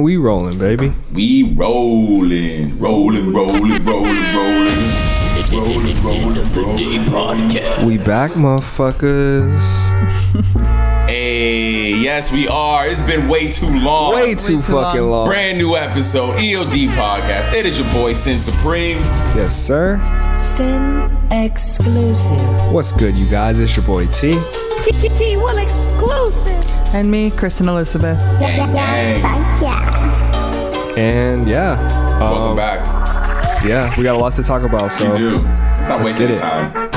And we rolling, baby. We rolling. End of the day podcast. We back, motherfuckers. Hey, yes, we are. It's been way too long. Way too fucking long. Brand new episode, EOD Podcast. It is your boy, Sin Supreme. Yes, sir. Sin exclusive. What's good, you guys? It's your boy T. T will exclusive. And me, Kristen Elizabeth. Gang, gang. And yeah. Welcome back. Yeah, we got a lot to talk about, so You do. It's not wasting get it. time.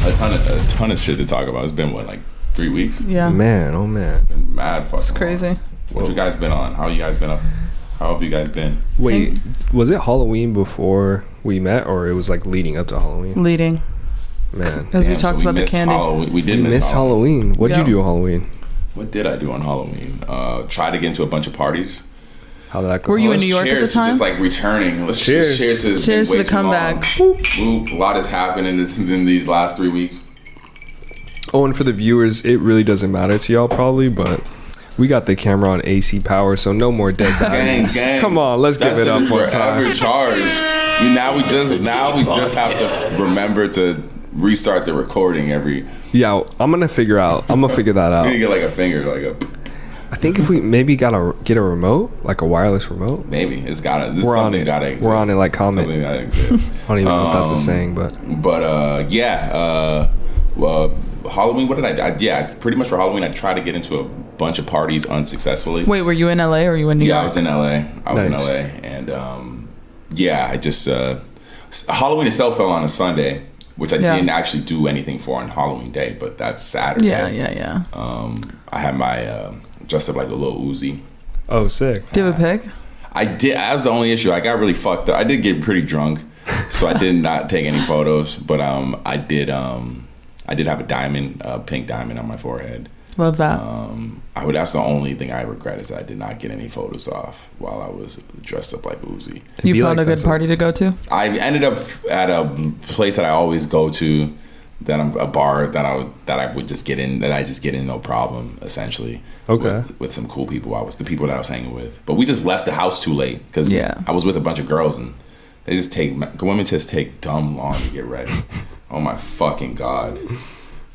A ton of shit to talk about. It's been, what, like 3 weeks? Yeah. Man, oh man. Been mad fucking It's crazy. long. What you guys been on? How you guys been up? How have you guys been? Wait, was it Halloween before we met, or it was like leading up to Halloween? Leading. Man. As we Damn, talked so about the missed candy. Halloween. We did We miss missed Halloween. Halloween. What'd you Yeah. do on Halloween? What did I do on Halloween? Try to get into a bunch of parties. How did that go? Were you in Let's New York at the cheers to time? just like returning. Let's Cheers. cheers to Cheers to the comeback. A lot has happened in these last 3 weeks. Oh, and for the viewers, it really doesn't matter to y'all probably, but we got the camera on AC power, so no more dead bodies. Gang. Come on, let's That give it shit up is one forever time. charged. Now we just have to remember to restart the recording every. Yeah, I'm gonna figure that We need to out. get like a finger, like a I think if we maybe get a remote, like a wireless remote. maybe. It's gotta. This We're on something it. gotta exist. We're on it, like, comment. Something gotta exist. I don't even know if that's a saying, but Well, Halloween. What did I? Yeah, pretty much for Halloween, I tried to get into a bunch of parties unsuccessfully. Wait, were you in LA or were you in New Yeah, York? I was in LA. I was in Nice. LA, and I just Halloween itself fell on a Sunday, which I Yeah. didn't actually do anything for on Halloween Day, but that's Saturday. Yeah. I had my dressed up like a little Uzi. oh, sick. Do you have a pic? I did. That was the only issue. I got really fucked up. I did get pretty drunk, so I did not take any photos. But I did have a diamond, pink diamond on my forehead. Love that. That's the only thing I regret is I did not get any photos off while I was dressed up like Uzi. You be found like a good that's party to go to? I ended up at a place that I always go to, a bar that I would just get in, that I just get in no problem, essentially. Okay. With some cool people. The people that I was hanging with. But we just left the house too late because Yeah. I was with a bunch of girls and women just take dumb long to get ready. Oh my fucking God.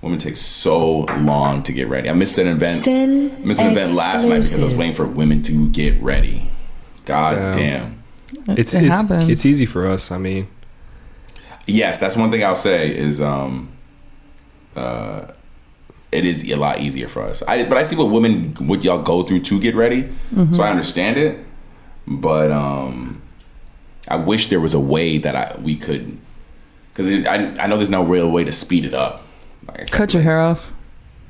Women take so long to get ready. I missed an event. Sin Missed an event last night because I was waiting for women to get ready. God damn. It happens. It's easy for us. I mean, Yes, that's one thing I'll say is it is a lot easier for us. But I see what y'all go through to get ready, so I understand it. But I wish there was a way that we could, because I know there's no real way to speed it up. Like, Cut your hair off.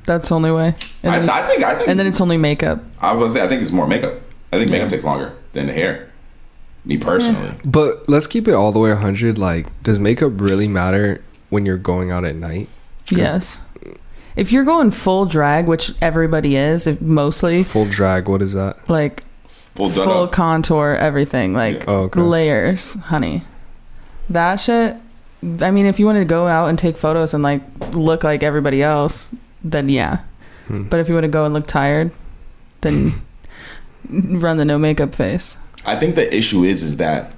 That's the only way. And then, I think and then it's only makeup. I was gonna say I think it's more makeup. I think makeup takes longer than the hair. Me personally. but let's keep it all the way 100. Like, does makeup really matter when you're going out at night? Yes. If you're going full drag, which everybody is, mostly, Full drag, what is that? like Full done full up. contour, everything, like Yeah. Oh, okay. layers, honey. That shit. I mean, if you wanted to go out and take photos and like look like everybody else, then yeah. But if you want to go and look tired, then run the no makeup face. I think the issue is that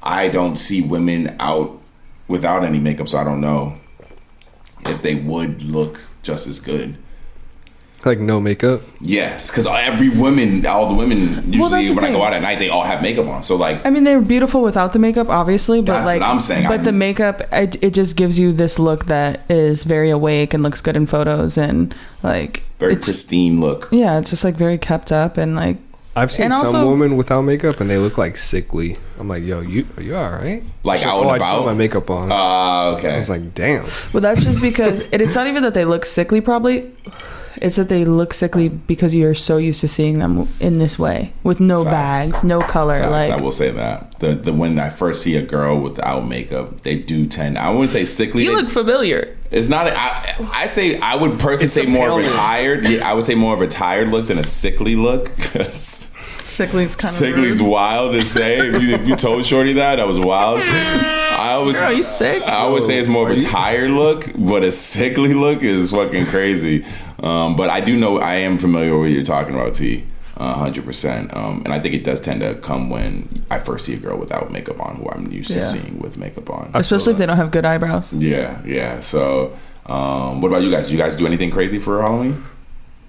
I don't see women out without any makeup, so I don't know if they would look just as good. Like no makeup? Yes, because all the women usually that's the when I thing. go out at night, they all have makeup on. So like, I mean, they're beautiful without the makeup, obviously, but That's like, what I'm saying. But the makeup, it just gives you this look that is very awake and looks good in photos, and like very it's- pristine look. Yeah, it's just like very kept up and like. I've seen And some also- women without makeup and they look like sickly. I'm like, yo, are you all right? Like She's out oh, and I just have about? my makeup on. Okay. I was like, damn. Well, that's just because it's not even that they look sickly. Probably, it's that they look sickly because you're so used to seeing them in this way with no Facts. bags, no color. Facts, I Like will say that the when I first see a girl without makeup, they do tend. I wouldn't say sickly. you look familiar. It's not. I would personally say more of a tired. Yeah, I would say more of a tired look than a sickly look. 'Cause Sickly's kind of sickly's wild to say. If you told Shorty that was wild. I always. Girl, are you sick? I would say it's more of a tired look, but a sickly look is fucking crazy. But I do know I am familiar with what you're talking about, T. 100%. And I think it does tend to come when I first see a girl without makeup on, who I'm used to seeing with makeup on. Especially if they don't have good eyebrows. Yeah. So, what about you guys? Do you guys do anything crazy for Halloween?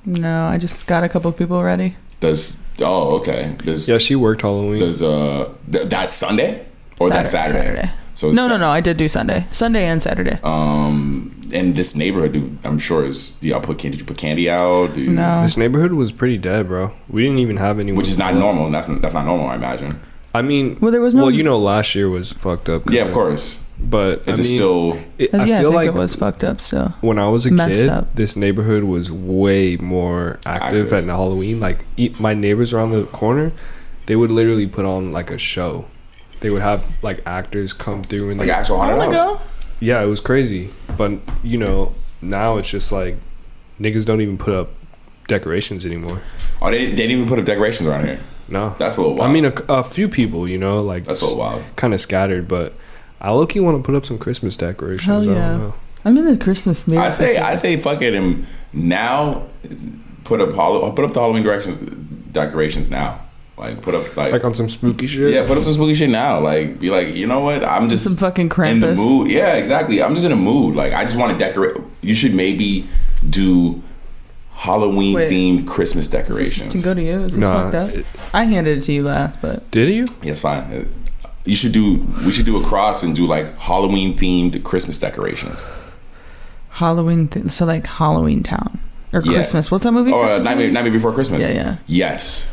No, I just got a couple of people ready. Okay. Yeah, she worked Halloween. That's Sunday? Or that's Saturday? So No, I did do Sunday and Saturday. In this neighborhood, I'm sure did you put candy out? No. This neighborhood was pretty dead, bro. We didn't even have anyone. Which is not normal. That's not normal, I imagine. I mean, there was no. Well, last year was fucked up. Yeah, of course. But is it still? I feel like it was fucked up still. When I was a kid, this neighborhood was way more active at Halloween. Like my neighbors around the corner, they would literally put on like a show. They would have like actors come through and like actual haunted house. Yeah, it was crazy. But now it's just like niggas don't even put up decorations anymore. Oh, they didn't even put up decorations around here. No, that's a little wild. I mean, a few people, like that's a little wild. Kind of scattered, but I low-key want to put up some Christmas decorations. Hell yeah. I don't know. I'm in the Christmas mood. I say fuck it, and now put up the Halloween decorations now. Like put up like on some spooky shit. Yeah, put up some spooky shit now. Like be like, you know what? I'm just some fucking Krampus. In the mood. Yeah, exactly. I'm just in a mood. Like I just want to decorate. You should maybe do Halloween themed Christmas decorations. To go to you? Is this fucked up? I handed it to you last, but did you? Yeah, it's fine. We should do a cross and do like Halloween themed Christmas decorations. So like Halloween Town. Or Christmas. What's that movie? Nightmare Before Christmas. Yeah. Yes.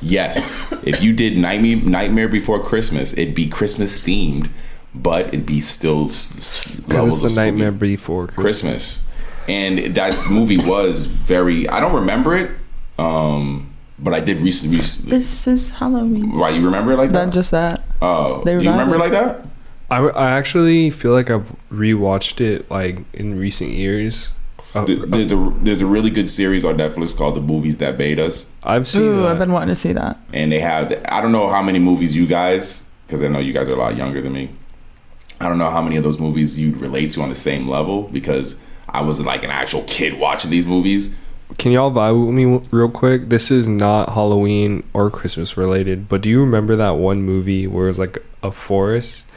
If you did Nightmare Before Christmas, it'd be Christmas themed, but it'd be still levels it's the Nightmare Before Christmas. And that movie was I don't remember it, but I did recently. This is Halloween. Right, you remember it like that? Not just that. Oh, do you remember it like that? I actually feel like I've rewatched it like in recent years. There's a really good series on Netflix called The Movies That Made Us. I've seen that. I've been wanting to see that. And they have, I don't know how many movies you guys, because I know you guys are a lot younger than me. I don't know how many of those movies you'd relate to on the same level, because I was like an actual kid watching these movies. Can y'all vibe with me real quick? This is not Halloween or Christmas related, but do you remember that one movie where it was like a forest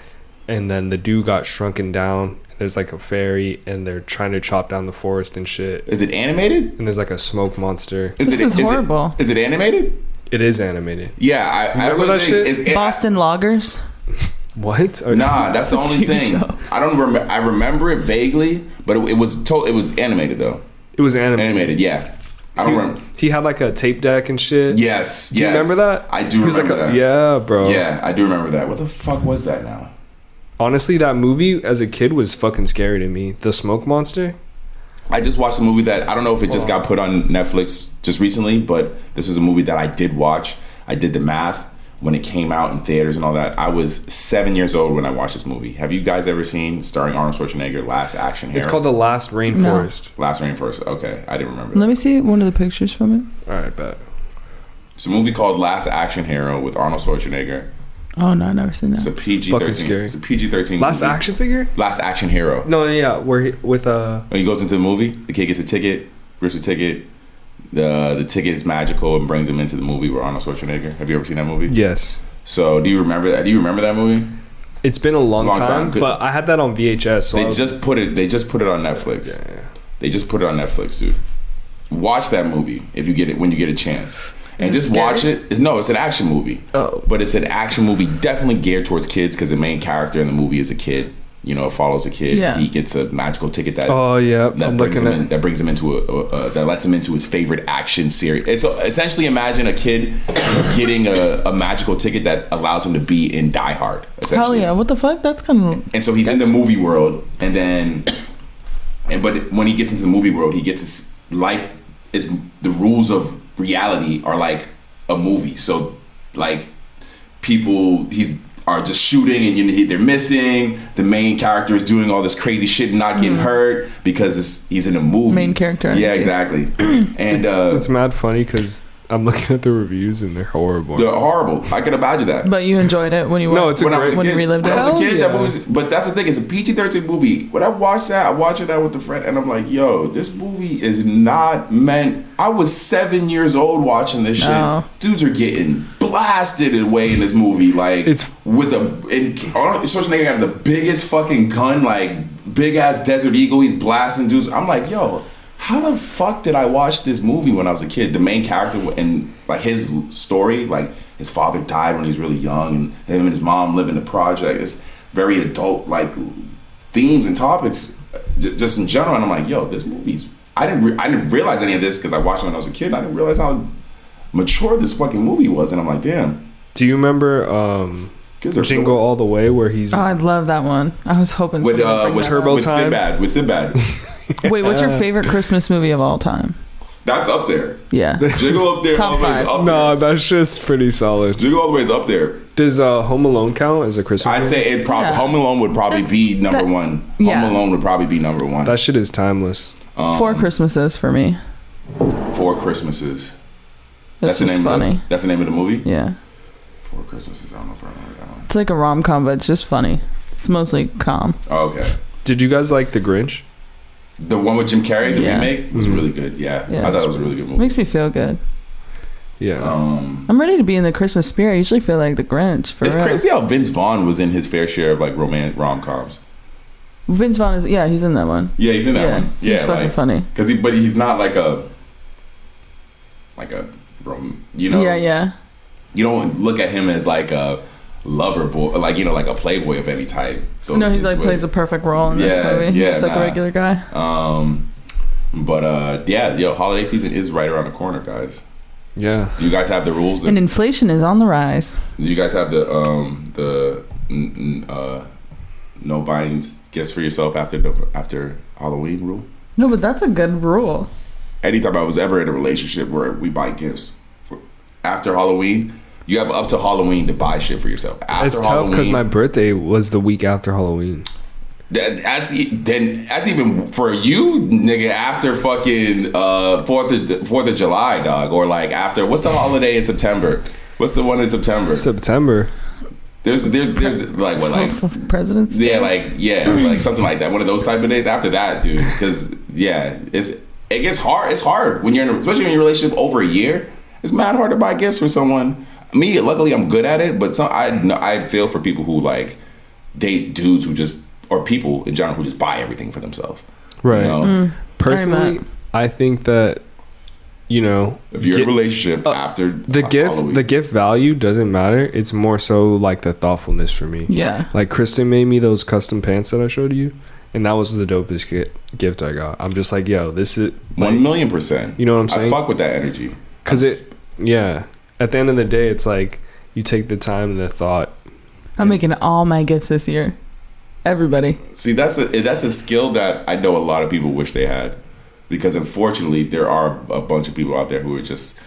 and then the dude got shrunken down? There's like a fairy and they're trying to chop down the forest and shit. Is it animated? And there's like a smoke monster. This is horrible. Is it animated? It is animated. Yeah, I remember that shit. Boston Loggers. What? Nah, that's the only thing. I don't remember. I remember it vaguely, but it was animated though. It was animated. Animated, yeah. I don't remember. He had like a tape deck and shit. Yes. Do you remember that? I do remember that. Yeah, bro. Yeah, I do remember that. What the fuck was that now? Honestly, that movie as a kid was fucking scary to me. The Smoke Monster. I just watched a movie that I don't know if it just got put on Netflix just recently, but this was a movie that I did watch. I did the math when it came out in theaters and all that. I was 7 years old when I watched this movie. Have you guys ever seen, starring Arnold Schwarzenegger, Last Action Hero? It's called The Last Rainforest. No. Last Rainforest. Okay, I didn't remember. Let me see one of the pictures from it. All right, bet. It's a movie called Last Action Hero with Arnold Schwarzenegger. Oh no, I've never seen that. It's a PG-13. Fucking scary. It's a PG-13 Last movie. Action Figure? Last Action Hero. No, yeah, where when he goes into the movie, the kid gets a ticket, rips a ticket. The ticket is magical and brings him into the movie with Arnold Schwarzenegger. Have you ever seen that movie? Yes. So do you remember that? Do you remember that movie? It's been a long time, but I had that on VHS. So they just put it on Netflix. Yeah. They just put it on Netflix, dude. Watch that movie if you get it when you get a chance. And just watch it. It's an action movie. Oh. But it's an action movie definitely geared towards kids because the main character in the movie is a kid. You know, it follows a kid. Yeah. He gets a magical ticket that brings him into that lets him into his favorite action series. It's essentially imagine a kid getting a magical ticket that allows him to be in Die Hard. Hell yeah! What the fuck? That's kind of. And so he's in the movie world, but when he gets into the movie world, he gets his life is the rules of reality are like a movie. So like people are just shooting and they're missing. The main character is doing all this crazy shit and not getting hurt because he's in a movie. Main character. Yeah, exactly. And it's mad funny because I'm looking at the reviews and they're horrible. They're horrible. I can imagine that. But you enjoyed it when you No, went. it's a when I was great. a kid, you relived when it? I was a kid, Hell that movie. But that's the thing. It's a PG-13 movie. When I watched that, I watched that with a friend, and I'm like, "Yo, this movie is not meant." I was 7 years old watching this shit. No. Dudes are getting blasted away in this movie, like It's- with Arnold Schwarzenegger got the biggest fucking gun, like big ass Desert Eagle. He's blasting dudes. I'm like, yo. How the fuck did I watch this movie when I was a kid? The main character and like his story, like his father died when he was really young, and him and his mom live in the project. It's very adult, like themes and topics, just in general. And I'm like, yo, this movie's. I didn't realize any of this because I watched it when I was a kid. And I didn't realize how mature this fucking movie was, and I'm like, damn. Do you remember Kids are Jingle All the Way, where he's Oh, I love that one. I was hoping with someone would bring that Turbo up. Time? With Sinbad. Wait, what's your favorite Christmas movie of all time? That's up there. Yeah. Jiggle up there, Top all the way five. up no, there. that's just pretty solid. Jiggle all the way is up there. Does Home Alone count as a Christmas? I'd movie? say it probably Yeah. Home Alone would probably be number one. yeah. Home Alone would probably be number one. that shit is timeless. 4 Christmases for me. 4 Christmases. It's just funny. That's the name of the movie. Yeah. 4 Christmases. I don't know if I remember that one. It's like a rom-com, but it's just funny. It's mostly calm. Oh, okay. Did you guys like The Grinch? The one with Jim Carrey, the Yeah. remake, was really good. Yeah. Yeah. I thought it was a really good It movie. makes me feel good. Yeah. I'm ready to be in the Christmas spirit. I usually feel like the Grinch. For It's real. crazy how Vince Vaughn was in his fair share of like rom-coms. Vince Vaughn is, yeah, he's in that one. Yeah, he's in that one. He's Yeah, fucking like, funny. but he's not like a you know. Yeah. You don't look at him as like a lover boy, like like a playboy of any type. So No, he's it's like weird. plays a perfect role in this movie. He's just like a regular guy. But holiday season is right around the corner, guys. Yeah. Do you guys have the rules? And inflation is on the rise. Do you guys have the no buying gifts for yourself after Halloween rule? No, but that's a good rule. Anytime I was ever in a relationship where we buy gifts after Halloween, you have up to Halloween to buy shit for yourself. After It's tough because Halloween, my birthday was the week after Halloween. That's even for you, nigga. After fucking 4th of July, dog, or like after what's the holiday in September? What's the one in September? September. There's like what like President's yeah Day? like something like that. One of those type of days after that, dude. Because it gets hard. It's hard when you're especially when you're in a relationship over a year. It's mad hard to buy gifts for someone. Me, luckily, I'm good at it. But I feel for people who like date dudes who just or people in general who just buy everything for themselves. Right. You know? Personally, I think that if you're in a relationship after Halloween. the gift value doesn't matter. It's more so like the thoughtfulness for me. Yeah. Like Kristen made me those custom pants that I showed you, and that was the dopest gift I got. I'm just like, yo, this is like, 1,000,000%. You know what I'm saying? I fuck with that energy. Because at the end of the day, it's like you take the time and the thought. I'm making all my gifts this year. Everybody. See, that's a skill that I know a lot of people wish they had, because unfortunately there are a bunch of people out there who are just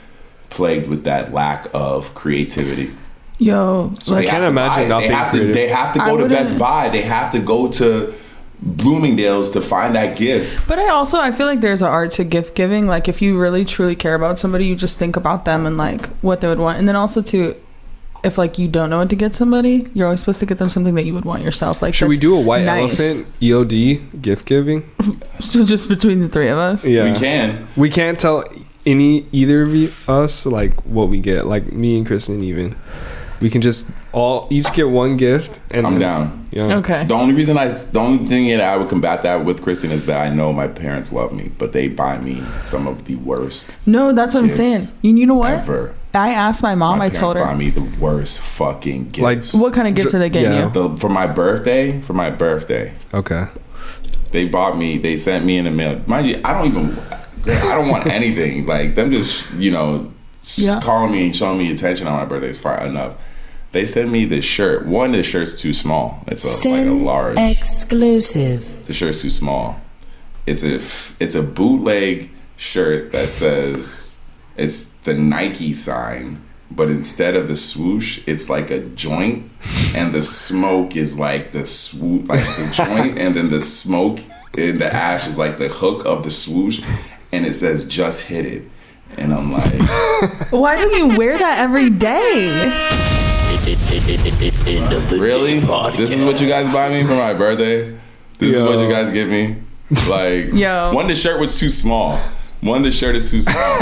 plagued with that lack of creativity. Yo, So I can't imagine not being creative. They have to go to Best Buy. They have to go to Bloomingdale's to find that gift. But I feel like there's an art to gift giving. Like if you really truly care about somebody, you just think about them and like what they would want. And then also too, if like you don't know what to get somebody, you're always supposed to get them something that you would want yourself. Like, Should we do a white nice. elephant EOD gift giving? So just between the three of us? Yeah, We can. We can't tell either of us like what we get. Like me and Kristen, even we can just each get one gift. And I'm down. Yeah. Okay. The only thing that I would combat that with, Kristen, is that I know my parents love me, but they buy me some of the worst. No, that's what I'm saying. gifts You know what? Ever. I asked my mom. I My told parents her. buy me the worst fucking gifts. What kind of gifts did they get Yeah. you? For my birthday. Okay. They sent me in the mail. Mind you, I don't want anything. Like them just, calling me and showing me attention on my birthday is fine enough. They sent me this shirt. One, the shirt's too small. It's like a large. Exclusive. The shirt's too small. It's a bootleg shirt that says it's the Nike sign, but instead of the swoosh, it's like a joint, and the smoke is like the swoosh, like the joint, and then the smoke and the ash is like the hook of the swoosh, and it says "Just hit it." And I'm like, Why do you wear that every day? End of the really? day podcast. This is what you guys buy me for my birthday? This is what you guys give me? Like, Yo. one, the shirt was too small. The shirt is too small.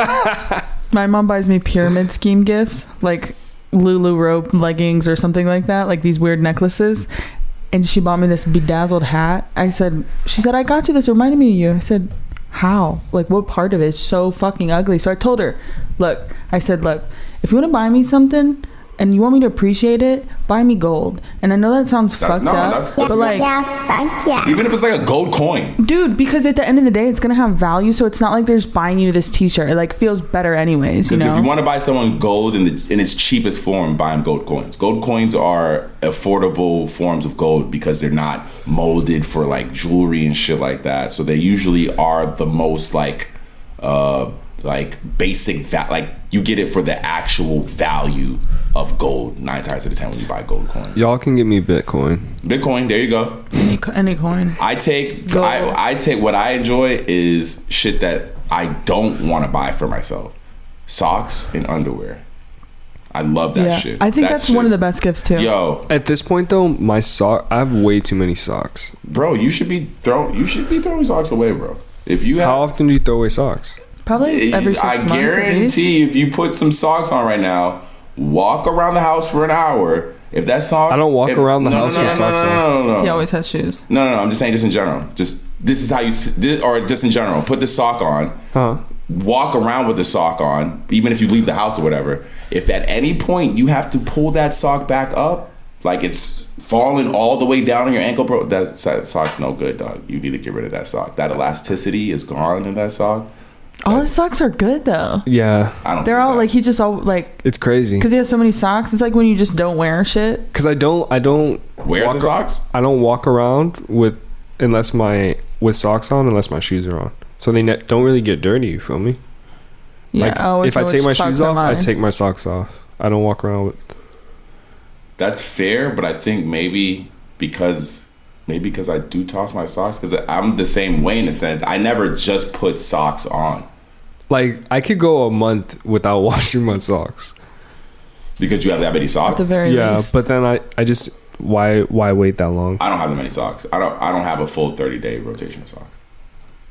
My mom buys me pyramid scheme gifts, like Lulu rope leggings or something like that, like these weird necklaces. And she bought me this bedazzled hat. She said, I got you this. It reminded me of you. I said, how? Like, what part of it? It's so fucking ugly. So I told her, look, if you want to buy me something and you want me to appreciate it, buy me gold. And I know that sounds fucked up, but like, even if it's like a gold coin, dude, because at the end of the day, it's gonna have value. So it's not like they're just buying you this T-shirt. It like feels better anyways, you know. If you want to buy someone gold in its cheapest form, buy them gold coins. Gold coins are affordable forms of gold because they're not molded for like jewelry and shit like that. So they usually are the most like basic like you get it for the actual value of gold 9 times out of 10 when you buy gold coins. Y'all can give me Bitcoin. Bitcoin, there you go. Any coin. I take what I enjoy is shit that I don't want to buy for myself. Socks and underwear. I love that shit. I think that's one of the best gifts too. Yo, At this point though, I have way too many socks. bro, you should be throwing socks away, bro. If you have, How often do you throw away socks? Probably every 6 I months. guarantee if you put some socks on right now, walk around the house for an hour. If that sock, I don't walk around the house with socks on. No. He always has shoes. No. I'm just saying, just in general. Just this is how or just in general. Put the sock on. Huh? Walk around with the sock on, even if you leave the house or whatever. If at any point you have to pull that sock back up, like it's falling all the way down on your ankle, bro, that sock's no good, dog. You need to get rid of that sock. That elasticity is gone in that sock. All his socks are good though. Yeah. I don't. They're think all that. like, he just all like, It's crazy. because he has so many socks. It's like when you just don't wear shit. Because I don't Wear the socks. I don't walk around with socks on unless my shoes are on. So they don't really get dirty. You feel me? Yeah. Like I always if I know take which my socks shoes are off, I mine. take my socks off. I don't walk around with. That's fair, but I think maybe because I do toss my socks, because I'm the same way in a sense. I never just put socks on. Like I could go a month without washing my socks. Because you have that many At socks. the very least. But then I just why wait that long? I don't have that many socks. I don't have a full 30-day rotation of socks.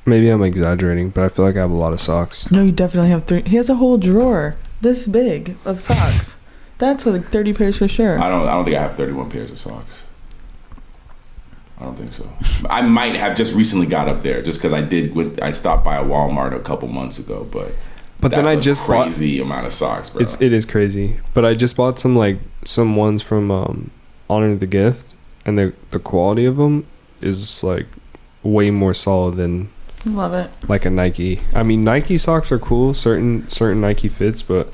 Maybe I'm exaggerating, but I feel like I have a lot of socks. No, you definitely have 3. He has a whole drawer this big of socks. That's like 30 pairs for sure. I don't think I have 31 pairs of socks. I don't think so. I might have just recently got up there, just because I stopped by a Walmart a couple months ago, but then I just bought crazy amount of socks, bro. it is crazy. But I just bought some ones from Honor the Gift, and the quality of them is like way more solid than Love it. like a Nike. I mean, Nike socks are cool, certain Nike fits, but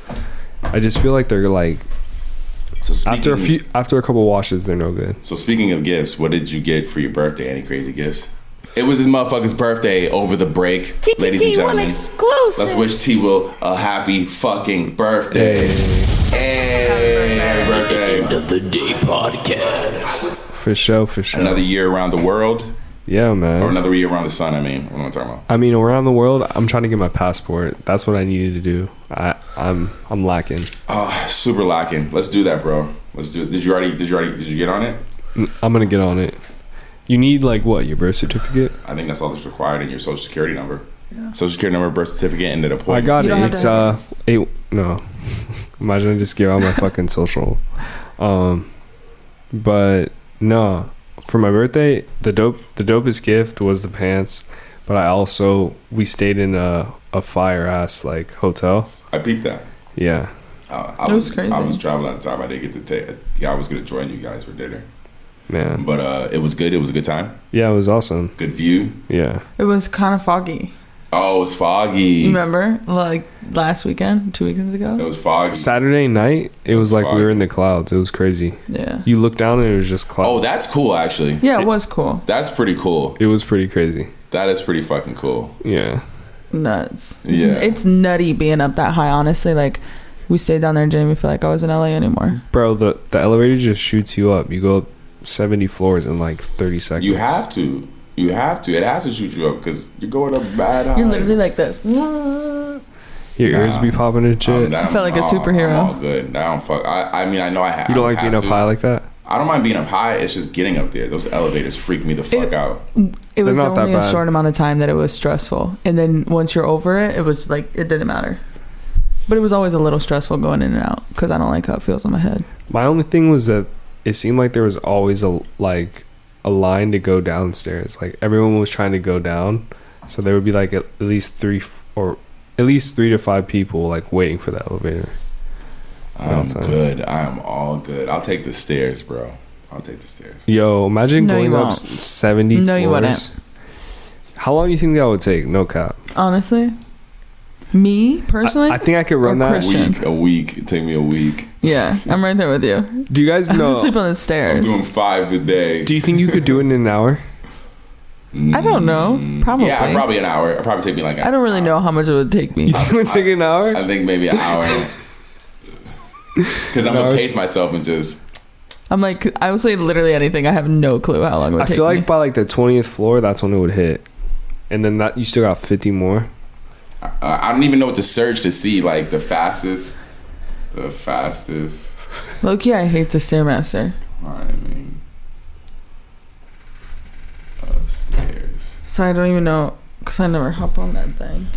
I just feel like they're like after a couple washes, they're no good. So speaking of gifts, what did you get for your birthday? Any crazy gifts? It was his motherfucker's birthday over the break, ladies and gentlemen. exclusive. Let's wish T-Will a happy fucking birthday. Hey, happy birthday. End of the day podcast. For sure. Another year around the world, Yeah, or man. another year around the sun. I mean, what am I talking about? I mean, around the world, I'm trying to get my passport. That's what I needed to do. I'm lacking. Super lacking. Let's do that, bro. Let's do it. Did you get on it? I'm gonna get on it. You need like what? Your birth certificate? I think that's all that's required in your social security number. Yeah. Social security number, birth certificate, and the I appointment. got You it. don't have It's no. Imagine I just give out my fucking social. But no. For my birthday, the dopest gift was the pants. But we stayed in a fire ass like hotel. I peeped that. Yeah. I was crazy. I was traveling at the time. I didn't get to take. Yeah, I was gonna join you guys for dinner, Man. but it was good. It was a good time. Yeah, it was awesome. Good view. Yeah. It was kind of foggy. Oh, it was foggy. Remember, like last weekend, 2 weekends It ago? was foggy. Saturday night, it was like we were in the clouds. It was crazy. Yeah. You look down and it was just clouds. Oh, that's cool. Actually, Yeah, it was cool. that's pretty cool. It was pretty crazy. That is pretty fucking cool. Yeah. Nuts. Yeah. It's nutty being up that high, honestly. Like, we stayed down there and didn't even feel like I was in LA anymore. Bro, the elevator just shoots you up. You go up 70 floors in like 30 seconds. You have to. It has to shoot you up because you're going up bad high. You're literally like this. Your ears be popping and shit. I felt like a superhero. I'm all good. I don't fuck. I mean, I know I have. You don't like being up high like that? I don't mind being up high. It's just getting up there. Those elevators freak me the fuck out. It was not that only a bad. short amount of time that it was stressful, and then once you're over it, it was like it didn't matter. But it was always a little stressful going in and out because I don't like how it feels on my head. My only thing was that it seemed like there was always a line to go downstairs. Like everyone was trying to go down, so there would be like at least 3 to 5 people like waiting for the elevator. I'm good. I am all good. I'll take the stairs, bro. I'll take the stairs. Yo, imagine No, going you up won't. 70 No, floors. you wouldn't. How long do you think that would take? No cap. Honestly, me personally, I think I could run Or that. Christian. A week. It'd take me a week. yeah, I'm right there with you. Do you guys I'm know? gonna sleep on the I'm stairs. doing 5 a day. Do you think you could do it in an hour? I don't know. Probably. Yeah, probably an hour. It'd probably take me like an I don't really know how much it would take me. You think it would take an hour? I think maybe an hour. Because I'm going to pace myself and just... I'm like, I would say literally anything. I have no clue how long it would I take feel like me. by like the 20th floor, that's when it would hit, and then that you still got 50 more. I don't even know what to search to see, like, the fastest. Low-key, I hate the Stairmaster. I mean... Upstairs. So I don't even know, because I never hop on that thing.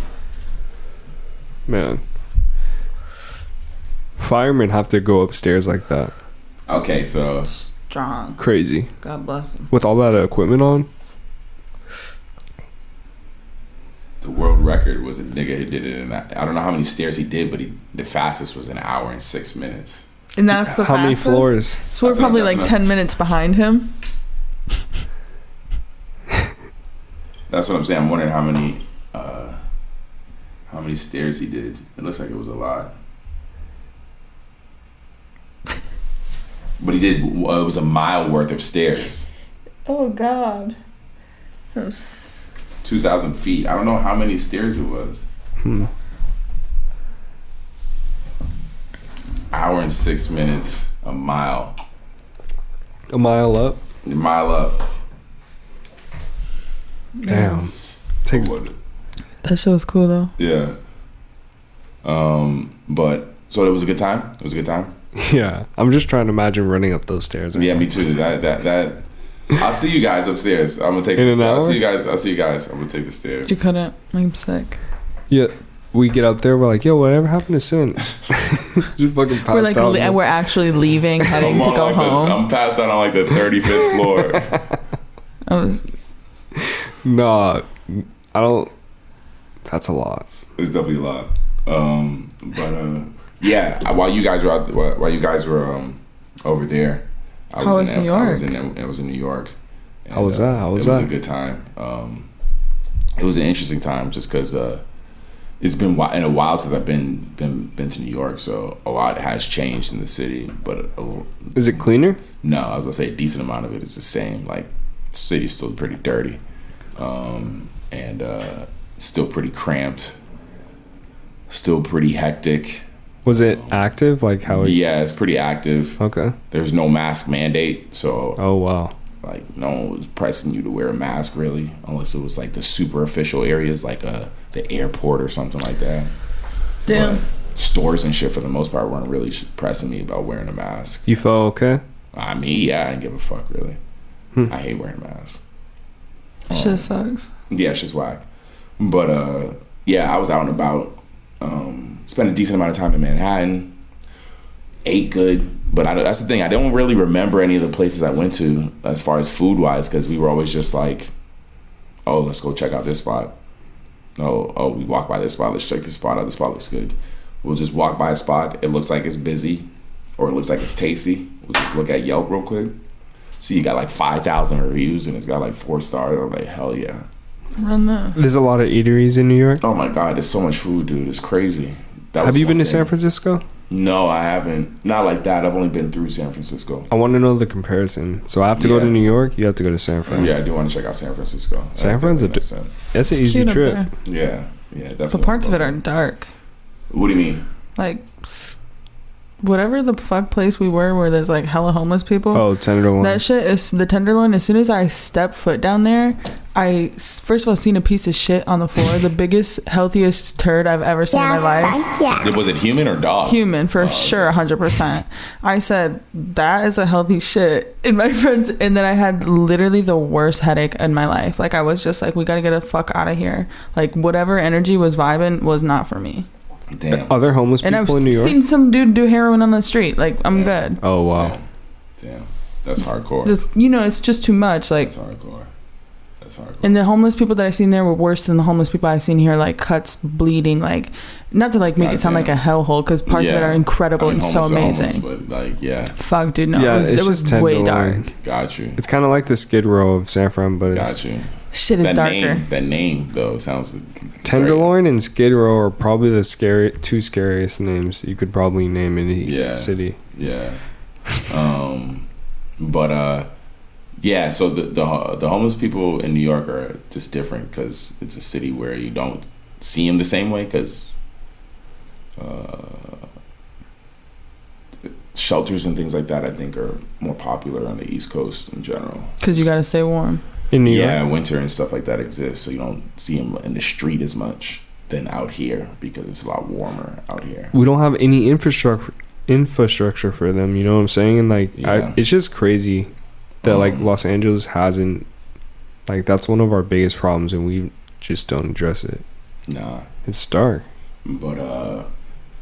Man, firemen have to go upstairs like that. Okay, so... Strong. Crazy. God bless him. With all that equipment on. The world record was a nigga who did it in... I don't know how many stairs he did, but the fastest was an hour and 6 minutes. And that's the How many fastest? floors? So we're That's probably not- like that's 10 minutes behind him. That's what I'm saying. I'm wondering how many stairs he did. It looks like it was a lot. But he did, it was a mile worth of stairs. Oh, God. 2,000 feet. I don't know how many stairs it was. Hour and 6 minutes, a mile. A mile up. A mile up. Damn. Takes. That shit was cool, though. Yeah. But, so it was a good time? It was a good time? Yeah, I'm just trying to imagine running up those stairs. Yeah, me too. That. I'll see you guys upstairs. I'm gonna take the In an stairs. hour? I'll see you guys. I'm gonna take the stairs. You couldn't. I'm sick. Yeah, we get up there. We're like, yo, whatever happened to Sin? Just fucking passed We're like, out. we're actually leaving, heading to on go like home. I'm passed out on like the 35th floor. I was, Nah, I don't. That's a lot. It's definitely a lot. Yeah. While you guys were over there, I was in New York. I was in New York. And, How was that? It was a good time. It was an interesting time just because it's been in a while since I've been to New York, so a lot has changed in the city. But Is it cleaner? no, I was gonna say a decent amount of it is the same. Like the city's still pretty dirty, and still pretty cramped, still pretty hectic. Was it active? Like how? Yeah, it's pretty active. Okay. There's no mask mandate, so Oh wow. like no one was pressing you to wear a mask really, unless it was like the super official areas like the airport or something like that. damn. But stores and shit for the most part weren't really pressing me about wearing a mask. You felt okay? I mean, yeah, I didn't give a fuck really. I hate wearing masks. Shit sucks. Yeah, it's just whack. But yeah, I was out and about. Spent a decent amount of time in Manhattan. Ate good, but that's the thing. I don't really remember any of the places I went to as far as food wise, because we were always just like, "Oh, let's go check out this spot." Oh, we walk by this spot. Let's check this spot out. This spot looks good. We'll just walk by a spot. It looks like it's busy, or it looks like it's tasty. We'll just look at Yelp real quick. See, you got like 5,000 reviews, and it's got like 4 stars. I'm like, hell yeah. Run that. There's a lot of eateries in New York. Oh my God, there's so much food, dude. It's crazy. Have you been to San Francisco? No, I haven't. Not like that. I've only been through San Francisco. I want to know the comparison. So I have to go to New York. You have to go to San Fran. Yeah, I do want to check out San Francisco. San Fran's that's an easy Cute up trip. there. Yeah, definitely. But parts of it are dark. What do you mean? Like whatever the fuck place we were where there's like hella homeless people. Oh, Tenderloin. That shit is the Tenderloin. As soon as I step foot down there, I first of all seen a piece of shit on the floor. The biggest, healthiest turd I've ever seen in my life. Was it human or dog? Human, for sure, 100%. I said, that is a healthy shit. And my friends, and then I had literally the worst headache in my life. Like, I was just like, we gotta get the fuck out of here. Like, whatever energy was vibing was not for me. Damn. Other homeless people and in New York? I've seen some dude do heroin on the street. Like, I'm good. Oh, wow. Damn. That's hardcore. Just, it's just too much. Like, That's hardcore. And the homeless people that I seen there were worse than the homeless people I've seen here, like cuts, bleeding, like, not to like make it sound like a hellhole, because parts of it are incredible and so amazing. But like, fuck, dude, no, Yeah, it was way dark. Got you. It's kind of like the Skid Row of San Fran, but Got you. Shit is darker. That name though sounds. Tenderloin and Skid Row are probably the two scariest names you could probably name in the city. Yeah. But yeah, so the homeless people in New York are just different because it's a city where you don't see them the same way, because shelters and things like that I think are more popular on the East Coast in general. Because you gotta stay warm. In New York? Yeah, winter and stuff like that exists, so you don't see them in the street as much than out here because it's a lot warmer out here. We don't have any infrastructure for them, you know what I'm saying? And like, it's just crazy that like Los Angeles hasn't, like, that's one of our biggest problems, and we just don't address it. Nah, it's dark. But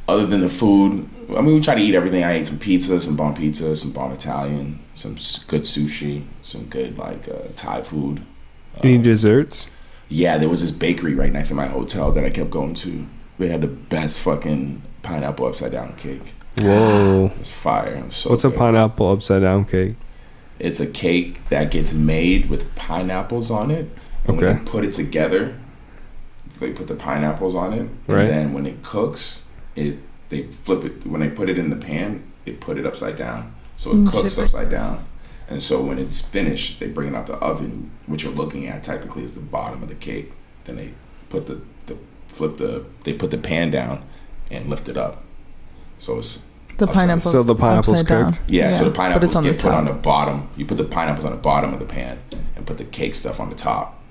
other than the food, I mean, we try to eat everything. I ate some pizza, some bomb Italian, some good sushi, some good like Thai food. Any desserts? Yeah, there was this bakery right next to my hotel that I kept going to. They had the best fucking pineapple upside down cake. Whoa, it was fire. It was so What's good. a pineapple upside down cake? It's a cake that gets made with pineapples on it. And when they put it together, they put the pineapples on it. And then when it cooks, they flip it. When they put it in the pan, they put it upside down. So it cooks upside down. And so when it's finished, they bring it out the oven. What you're looking at technically is the bottom of the cake. Then they put they put the pan down and lift it up. So it's the pineapples. So the pineapple's cooked. Yeah, so the pineapples get put on the bottom. You put the pineapples on the bottom of the pan and put the cake stuff on the top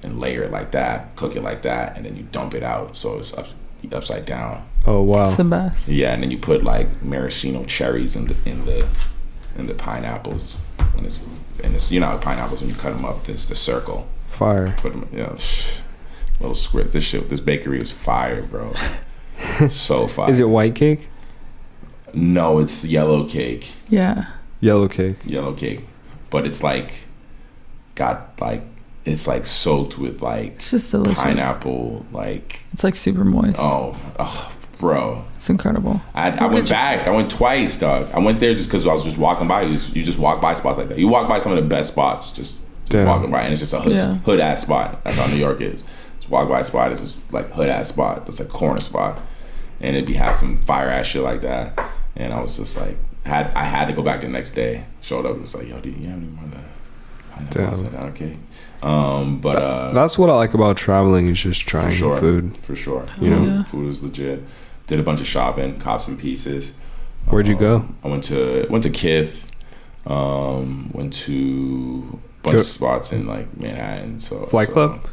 and layer it like that, cook it like that, and then you dump it out so it's upside down. Oh wow, it's the best. Yeah, and then you put like maraschino cherries in the pineapples when it's you know how pineapples when you cut them up, it's the circle. Fire. Put them, little script. This bakery was fire, bro. So fire. Is it white cake? No, it's yellow cake. Yeah. Yellow cake. But it's like it's like soaked with like it's just delicious. Pineapple, like it's like super moist. Oh, bro, it's incredible. I went back. I went twice, dog. I went there just because I was just walking by. You just walk by spots like that. You walk by some of the best spots, just walking by, and it's just a hood ass spot. That's how New York is. Just walk by a spot. It's just like hood ass spot. It's like corner spot, and it'd have some fire ass shit like that. And I was just like, I had to go back the next day. Showed up, it was like, yo, do you have any more of that? I said, okay. But that's what I like about traveling, is just trying food. For sure. You know, food is legit. Did a bunch of shopping, cops and pieces. Where'd you go? I went to Kith. Went to a bunch of spots in like Manhattan. Flight Club?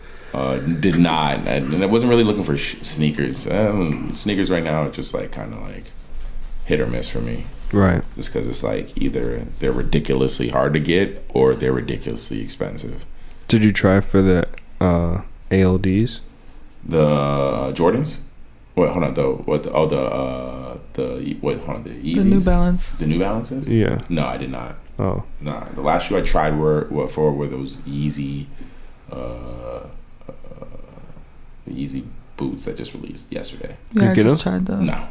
Did not. And I wasn't really looking for sneakers. Sneakers right now are just like kind of like hit or miss for me. Right. Just because it's like either they're ridiculously hard to get or they're ridiculously expensive. Did you try for the ALDs? The Jordans? Wait, hold on. The Yeezys? The New Balance. The New Balances? Yeah. No, I did not. Oh. Nah. The last shoe I tried were those Yeezy, the Yeezy boots that just released yesterday. Yeah, I just tried those. No,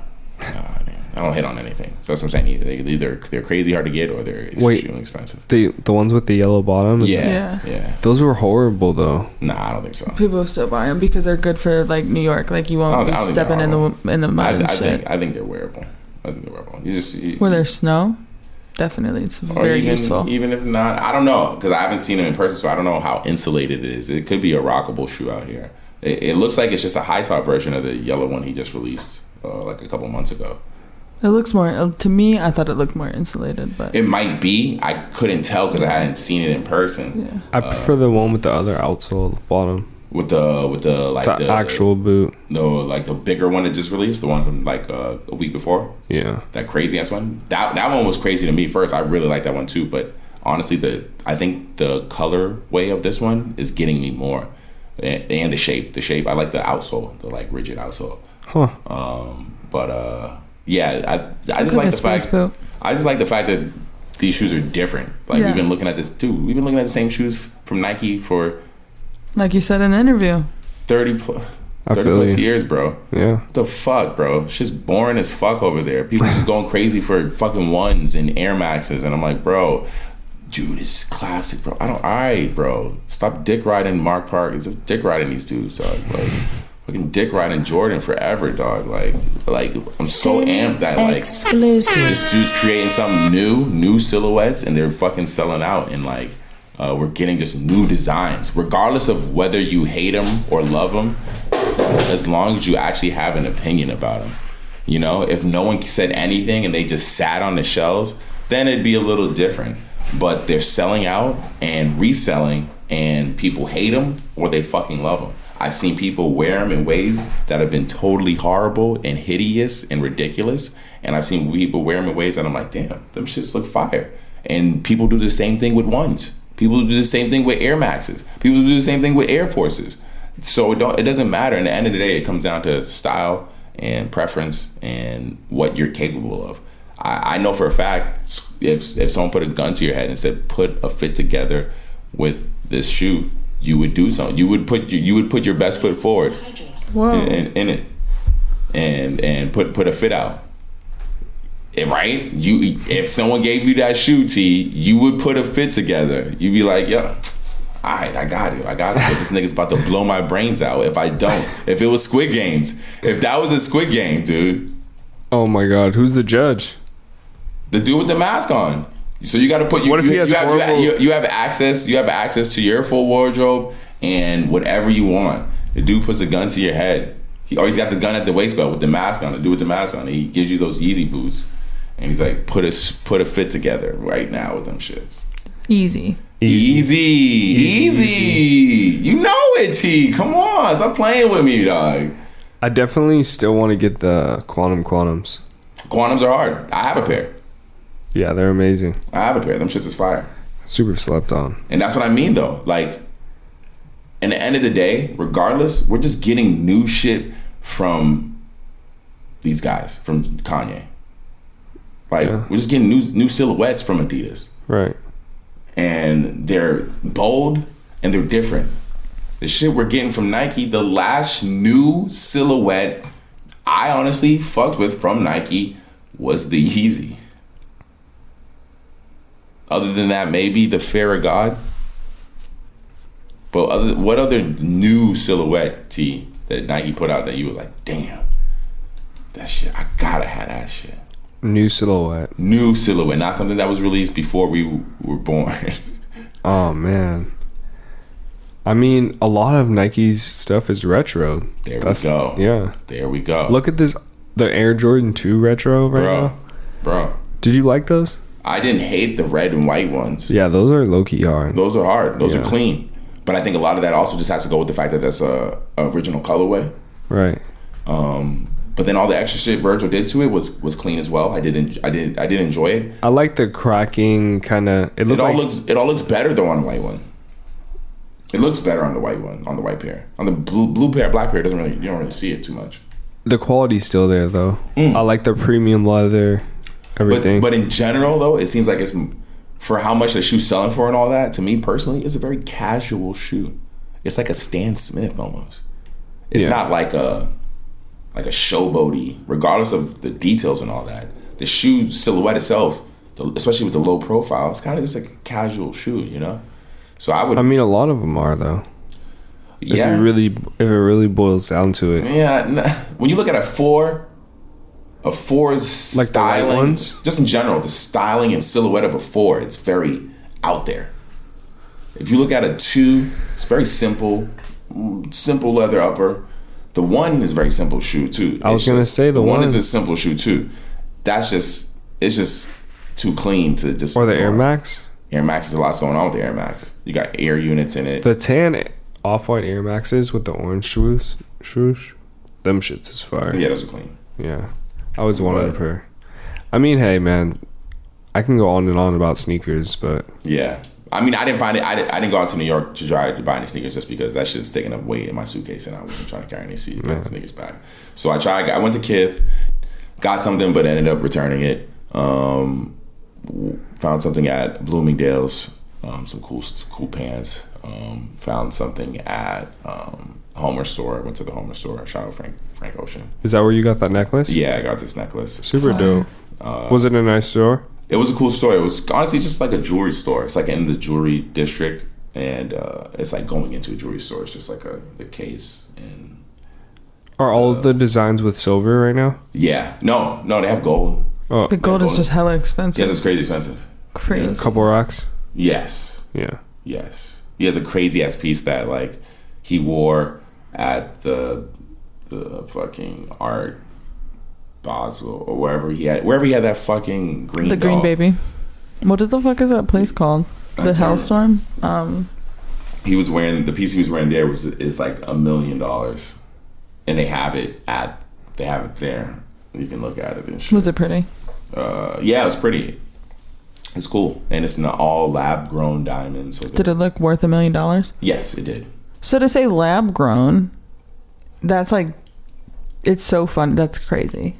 I don't hit on anything. So that's what I'm saying. Either they're crazy hard to get or they're extremely expensive. The ones with the yellow bottom? Yeah. Those were horrible though. Nah, I don't think so. People still buy them because they're good for like New York. Like you won't be stepping in the mud and shit. I think they're wearable. Where there's snow? Definitely, it's very useful. Even if not, I don't know because I haven't seen them in person, so I don't know how insulated it is. It could be a rockable shoe out here. It looks like it's just a high top version of the yellow one he just released like a couple months ago. It looks more, to me, I thought it looked more insulated, but It might be. I couldn't tell because I hadn't seen it in person. yeah. I prefer the one with the other outsole at the bottom. With the actual boot. No, like the bigger one that just released, the one from like a week before. Yeah. That crazy ass one. That one was crazy to me first. I really like that one too. But honestly, I think the colorway of this one is getting me more, and the shape. The shape. I like the outsole, the like rigid outsole. Huh. Yeah. I just like the fact. Boot. I just like the fact that these shoes are different. Like we've been looking at this too. We've been looking at the same shoes from Nike for, like you said in the interview, 30 plus years, bro. Yeah. What the fuck, bro? It's just boring as fuck over there. People just going crazy for fucking ones and Air Maxes, and I'm like, bro, dude, it's classic, bro. Alright, bro. Stop dick riding Mark Park. It's dick riding these dudes, dog. Like, fucking dick riding Jordan forever, dog. Like I'm so amped that like this dude's creating something new silhouettes, and they're fucking selling out, and like we're getting just new designs, regardless of whether you hate them or love them. As long as you actually have an opinion about them, you know, if no one said anything and they just sat on the shelves, then it'd be a little different. But they're selling out and reselling, and people hate them or they fucking love them. I've seen people wear them in ways that have been totally horrible and hideous and ridiculous, and I've seen people wear them in ways that I'm like, damn, them shits look fire. And people do the same thing with ones. People do the same thing with Air Maxes. People do the same thing with Air Forces. So it doesn't matter. In the end of the day, it comes down to style and preference and what you're capable of. I know for a fact, if someone put a gun to your head and said, put a fit together with this shoe, you would do something. You would put your best foot forward in it and put a fit out. Right? If someone gave you that shoe, T, you would put a fit together. You'd be like, yo, all right, I got it. But this nigga's about to blow my brains out if I don't. If it was Squid Games. If that was a Squid Game, dude. Oh my God, who's the judge? The dude with the mask on. So you got to put. What if he has you have access? You have access to your full wardrobe and whatever you want. The dude puts a gun to your head. He always got the gun at the waist belt with the mask on. The dude with the mask on. He gives you those Yeezy boots, and he's like, put a fit together right now with them shits. Easy. You know it, T. Come on, stop playing with me, dog. I definitely still want to get the quantums. Quantums are hard. I have a pair. Yeah, they're amazing. I have a pair. Them shits is fire. Super slept on. And that's what I mean, though. Like, in the end of the day, regardless, we're just getting new shit from these guys, from Kanye. Like, we're just getting new silhouettes from Adidas. Right. And they're bold and they're different. The shit we're getting from Nike, the last new silhouette I honestly fucked with from Nike was the Yeezy. Other than that, maybe the Fear of God. But what other new silhouette T that Nike put out that you were like, damn, that shit, I gotta have that shit. New silhouette, not something that was released before we were born. Oh man, I mean, a lot of Nike's stuff is retro. We go. Yeah, there we go. Look at this, the Air Jordan 2 retro now. Bro. Did you like those? I didn't hate the red and white ones. Yeah, those are low-key hard. Those are hard. Those are clean. But I think a lot of that also just has to go with the fact that that's a original colorway. Right. But then all the extra shit Virgil did to it was clean as well. I did enjoy it. I like the cracking kind of. It all looks better though on the white one. It looks better on the white one, on the white pair. On the blue pair, black pair, you don't really see it too much. The quality's still there though. I like the premium leather, everything. But in general though, it seems like it's, for how much the shoe's selling for and all that, to me personally, it's a very casual shoe. It's like a Stan Smith almost. It's not like a showboaty, regardless of the details and all that. The shoe silhouette itself, especially with the low profile, it's kind of just like a casual shoe, you know? So I mean, a lot of them are though. Yeah. If it really boils down to it. Yeah. When you look at a four's like styling, the white ones? just in general, the styling and silhouette of a 4, it's very out there. If you look at a 2, it's very simple leather upper. The 1 is a very simple shoe too. I was gonna say the 1 one is a simple shoe too. it's just too clean to just. Or the Air Max. Air Max is a lot going on with the Air Max. You got air units in it. The tan off-white Air Maxes with the orange swoosh, them shits is fire. Yeah, those are clean. Yeah, I was one of her. I mean, hey man, I can go on and on about sneakers, but yeah. I mean, I didn't find it. I didn't go out to New York to try to buy any sneakers just because that shit's taking up weight in my suitcase, and I wasn't trying to carry any sneakers back. So I went to Kith, got something, but ended up returning it. Found something at Bloomingdale's, some cool pants. Found something at Homer store. Went to the Homer store. Shout out Frank Ocean. Is that where you got that necklace? Yeah, I got this necklace. Super dope. Was it a nice store? It was a cool store. It was honestly just like a jewelry store. It's like in the jewelry district, and it's like going into a jewelry store. It's just like the case. And are all of the designs with silver right now? Yeah. No, they have gold. Oh, the gold is just hella expensive. Yes, it's crazy expensive. Crazy. A couple rocks. Yes. Yeah. Yes. He has a crazy ass piece that like he wore at the fucking Art Basel or wherever he had that fucking green. The Green Baby. What the fuck is that place called? The Hellstorm. He was wearing the piece he was wearing there is like $1 million, and they have it there. You can look at it and shit. Was it pretty? Yeah, it was pretty. It's cool, and it's not all lab grown diamonds. So did it look worth $1 million? Yes, it did. So to say lab grown, that's like, it's so fun. That's crazy.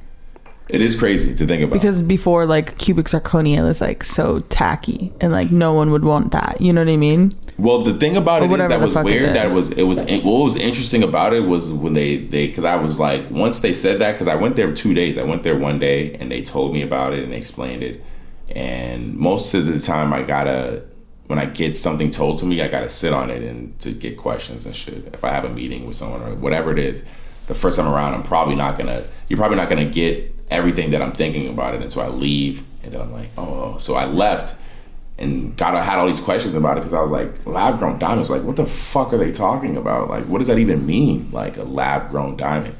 It is crazy to think about. Because before, like, cubic zirconia was like so tacky, and like no one would want that. You know what I mean? Well, the thing about it is that was weird. What was interesting about it was when they because I was like, once they said that, because I went there 2 days. I went there one day and they told me about it and they explained it. And most of the time, when I get something told to me, I gotta sit on it and to get questions and shit. If I have a meeting with someone or whatever it is, the first time around, you're probably not gonna get everything that I'm thinking about it until I leave. And then I'm like, oh. So I left and had all these questions about it because I was like, lab grown diamonds. Like, what the fuck are they talking about? Like, what does that even mean? Like a lab grown diamond.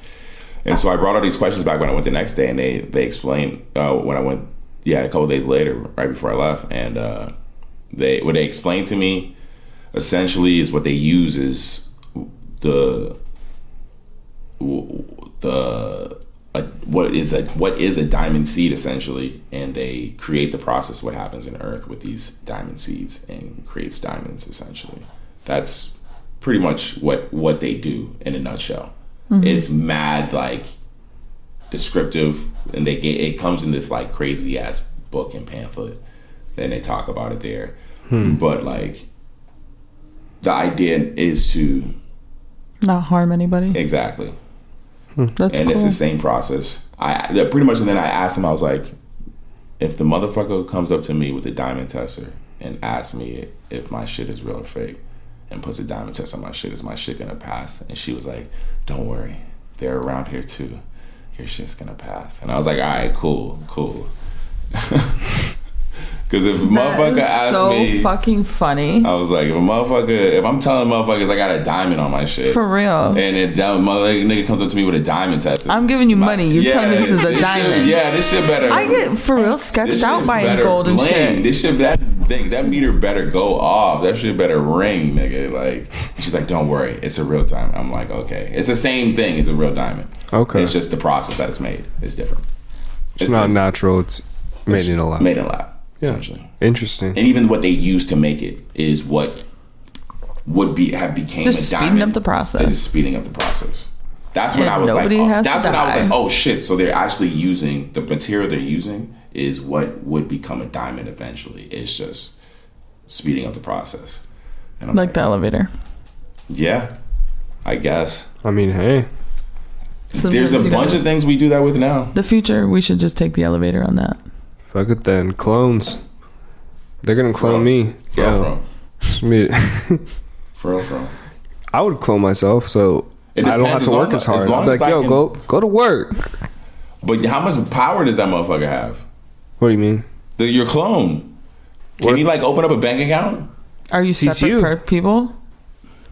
And so I brought all these questions back when I went the next day, and they explained when I went. Yeah, a couple of days later, right before I left, and what they explained to me, essentially, is what they use is what is a diamond seed essentially, and they create the process what happens in Earth with these diamond seeds and creates diamonds essentially. That's pretty much what they do in a nutshell. Mm-hmm. It's mad like descriptive, and it comes in this like crazy ass book and pamphlet, and they talk about it there. But like the idea is to not harm anybody. Exactly. That's and cool. It's the same process. Pretty much, and then I asked him, I was like, if the motherfucker comes up to me with a diamond tester and asks me if my shit is real or fake and puts a diamond test on my shit, is my shit gonna pass? And she was like, don't worry, they're around here too. Your shit's gonna pass. And I was like, all right, cool. Because if a motherfucker asked me, so fucking funny. I was like, if I'm telling motherfuckers I got a diamond on my shit, for real, and that mother nigga comes up to me with a diamond tester, I'm giving you money. You're telling me this is a diamond. This shit better. I get for real sketched out by gold and shit. This shit, that meter better go off. That shit better ring, nigga. Like, she's like, don't worry, it's a real diamond. I'm like, okay, it's the same thing. It's a real diamond. Okay, it's just the process that it's made is different. It's not natural. It's made in a lab. Made in a lab. Yeah. Essentially. Interesting. And even what they use to make it is what would became just a diamond. Speeding up the process. They're just speeding up the process. That's when I was like, oh shit. So they're actually using the material they're using is what would become a diamond eventually. It's just speeding up the process. And I'm like the elevator. Yeah, I guess. I mean, hey. There's a bunch of things we do that with now. The future, we should just take the elevator on that. Fuck it then. Clones. They're gonna clone me. For real. I would clone myself, so I don't have to work as hard. I'd be like, yo, go to work. But how much power does that motherfucker have? What do you mean? Your clone. Can he like open up a bank account? Are you separate people?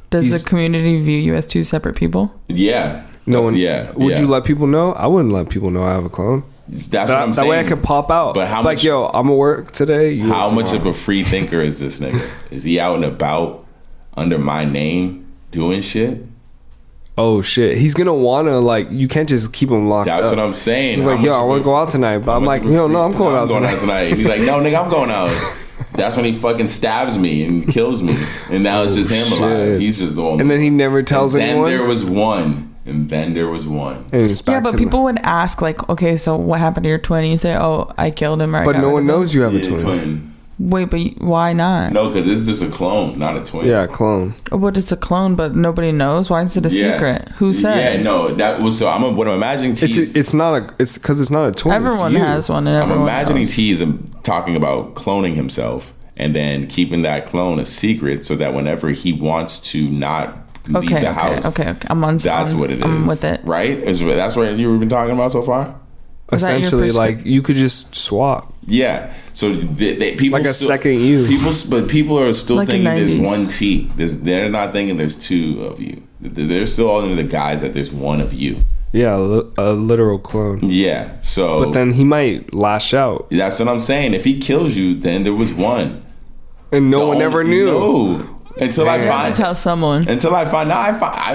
Does the community view you as two separate people? Yeah. No one. Yeah. Would you let people know? I wouldn't let people know I have a clone. That's what I'm saying. That way I could pop out. But how like, much? yo, I'm gonna work today. How much of a free thinker is this nigga? Is he out and about under my name doing shit? Oh shit, he's gonna wanna, like, you can't just keep him locked up. That's what I'm saying. He's like, yo, I want to go out tonight, but I'm like, yo, no, I'm going out tonight. He's like, no, nigga, I'm going out. That's when he fucking stabs me and kills me, and now it's just him alive. He's just the one. And then he never tells anyone. Then there was one. And it's back but people would ask, like, okay, so what happened to your twin? And you say, oh, I killed him. But no one knows you have a twin. Wait, but why not? No, because it's just a clone, not a twin. Yeah, a clone. But it's a clone, but nobody knows. Why is it a secret? Who said? Yeah, no, that was so. What I'm imagining. It's because it's not a twin. Everyone has one, and everyone I'm imagining knows. T's talking about cloning himself and then keeping that clone a secret, so that whenever he wants to not leave the house, okay, I'm on. That's what it is. I'm with it. Right? That's what you've been talking about so far. Essentially, like, you could just swap. Yeah. So people like a second you. People are still like thinking there's 90s. one T. They're not thinking there's two of you. They're still all into the guys that there's one of you. Yeah, a literal clone. Yeah. So. But then he might lash out. That's what I'm saying. If he kills you, then there was one. And no one ever knew. No. Until I find. Tell someone. Until I find.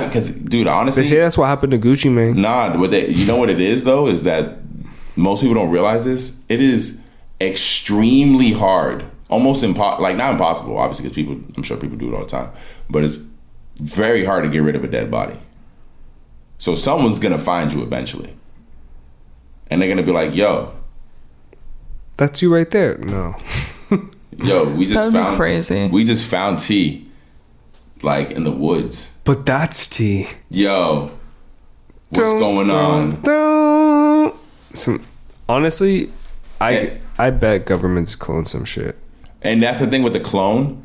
Because, dude, honestly. They say that's what happened to Gucci Mane. Nah. You know what it is, though? Is that most people don't realize this. It is extremely hard. Almost not impossible, obviously, because I'm sure people do it all the time. But it's very hard to get rid of a dead body. So someone's going to find you eventually. And they're going to be like, yo. That's you right there. No. Yo, we just found crazy. We just found T, like, in the woods. But that's T. Yo, what's going on? Honestly, I bet governments clone some shit. And that's the thing with the clone.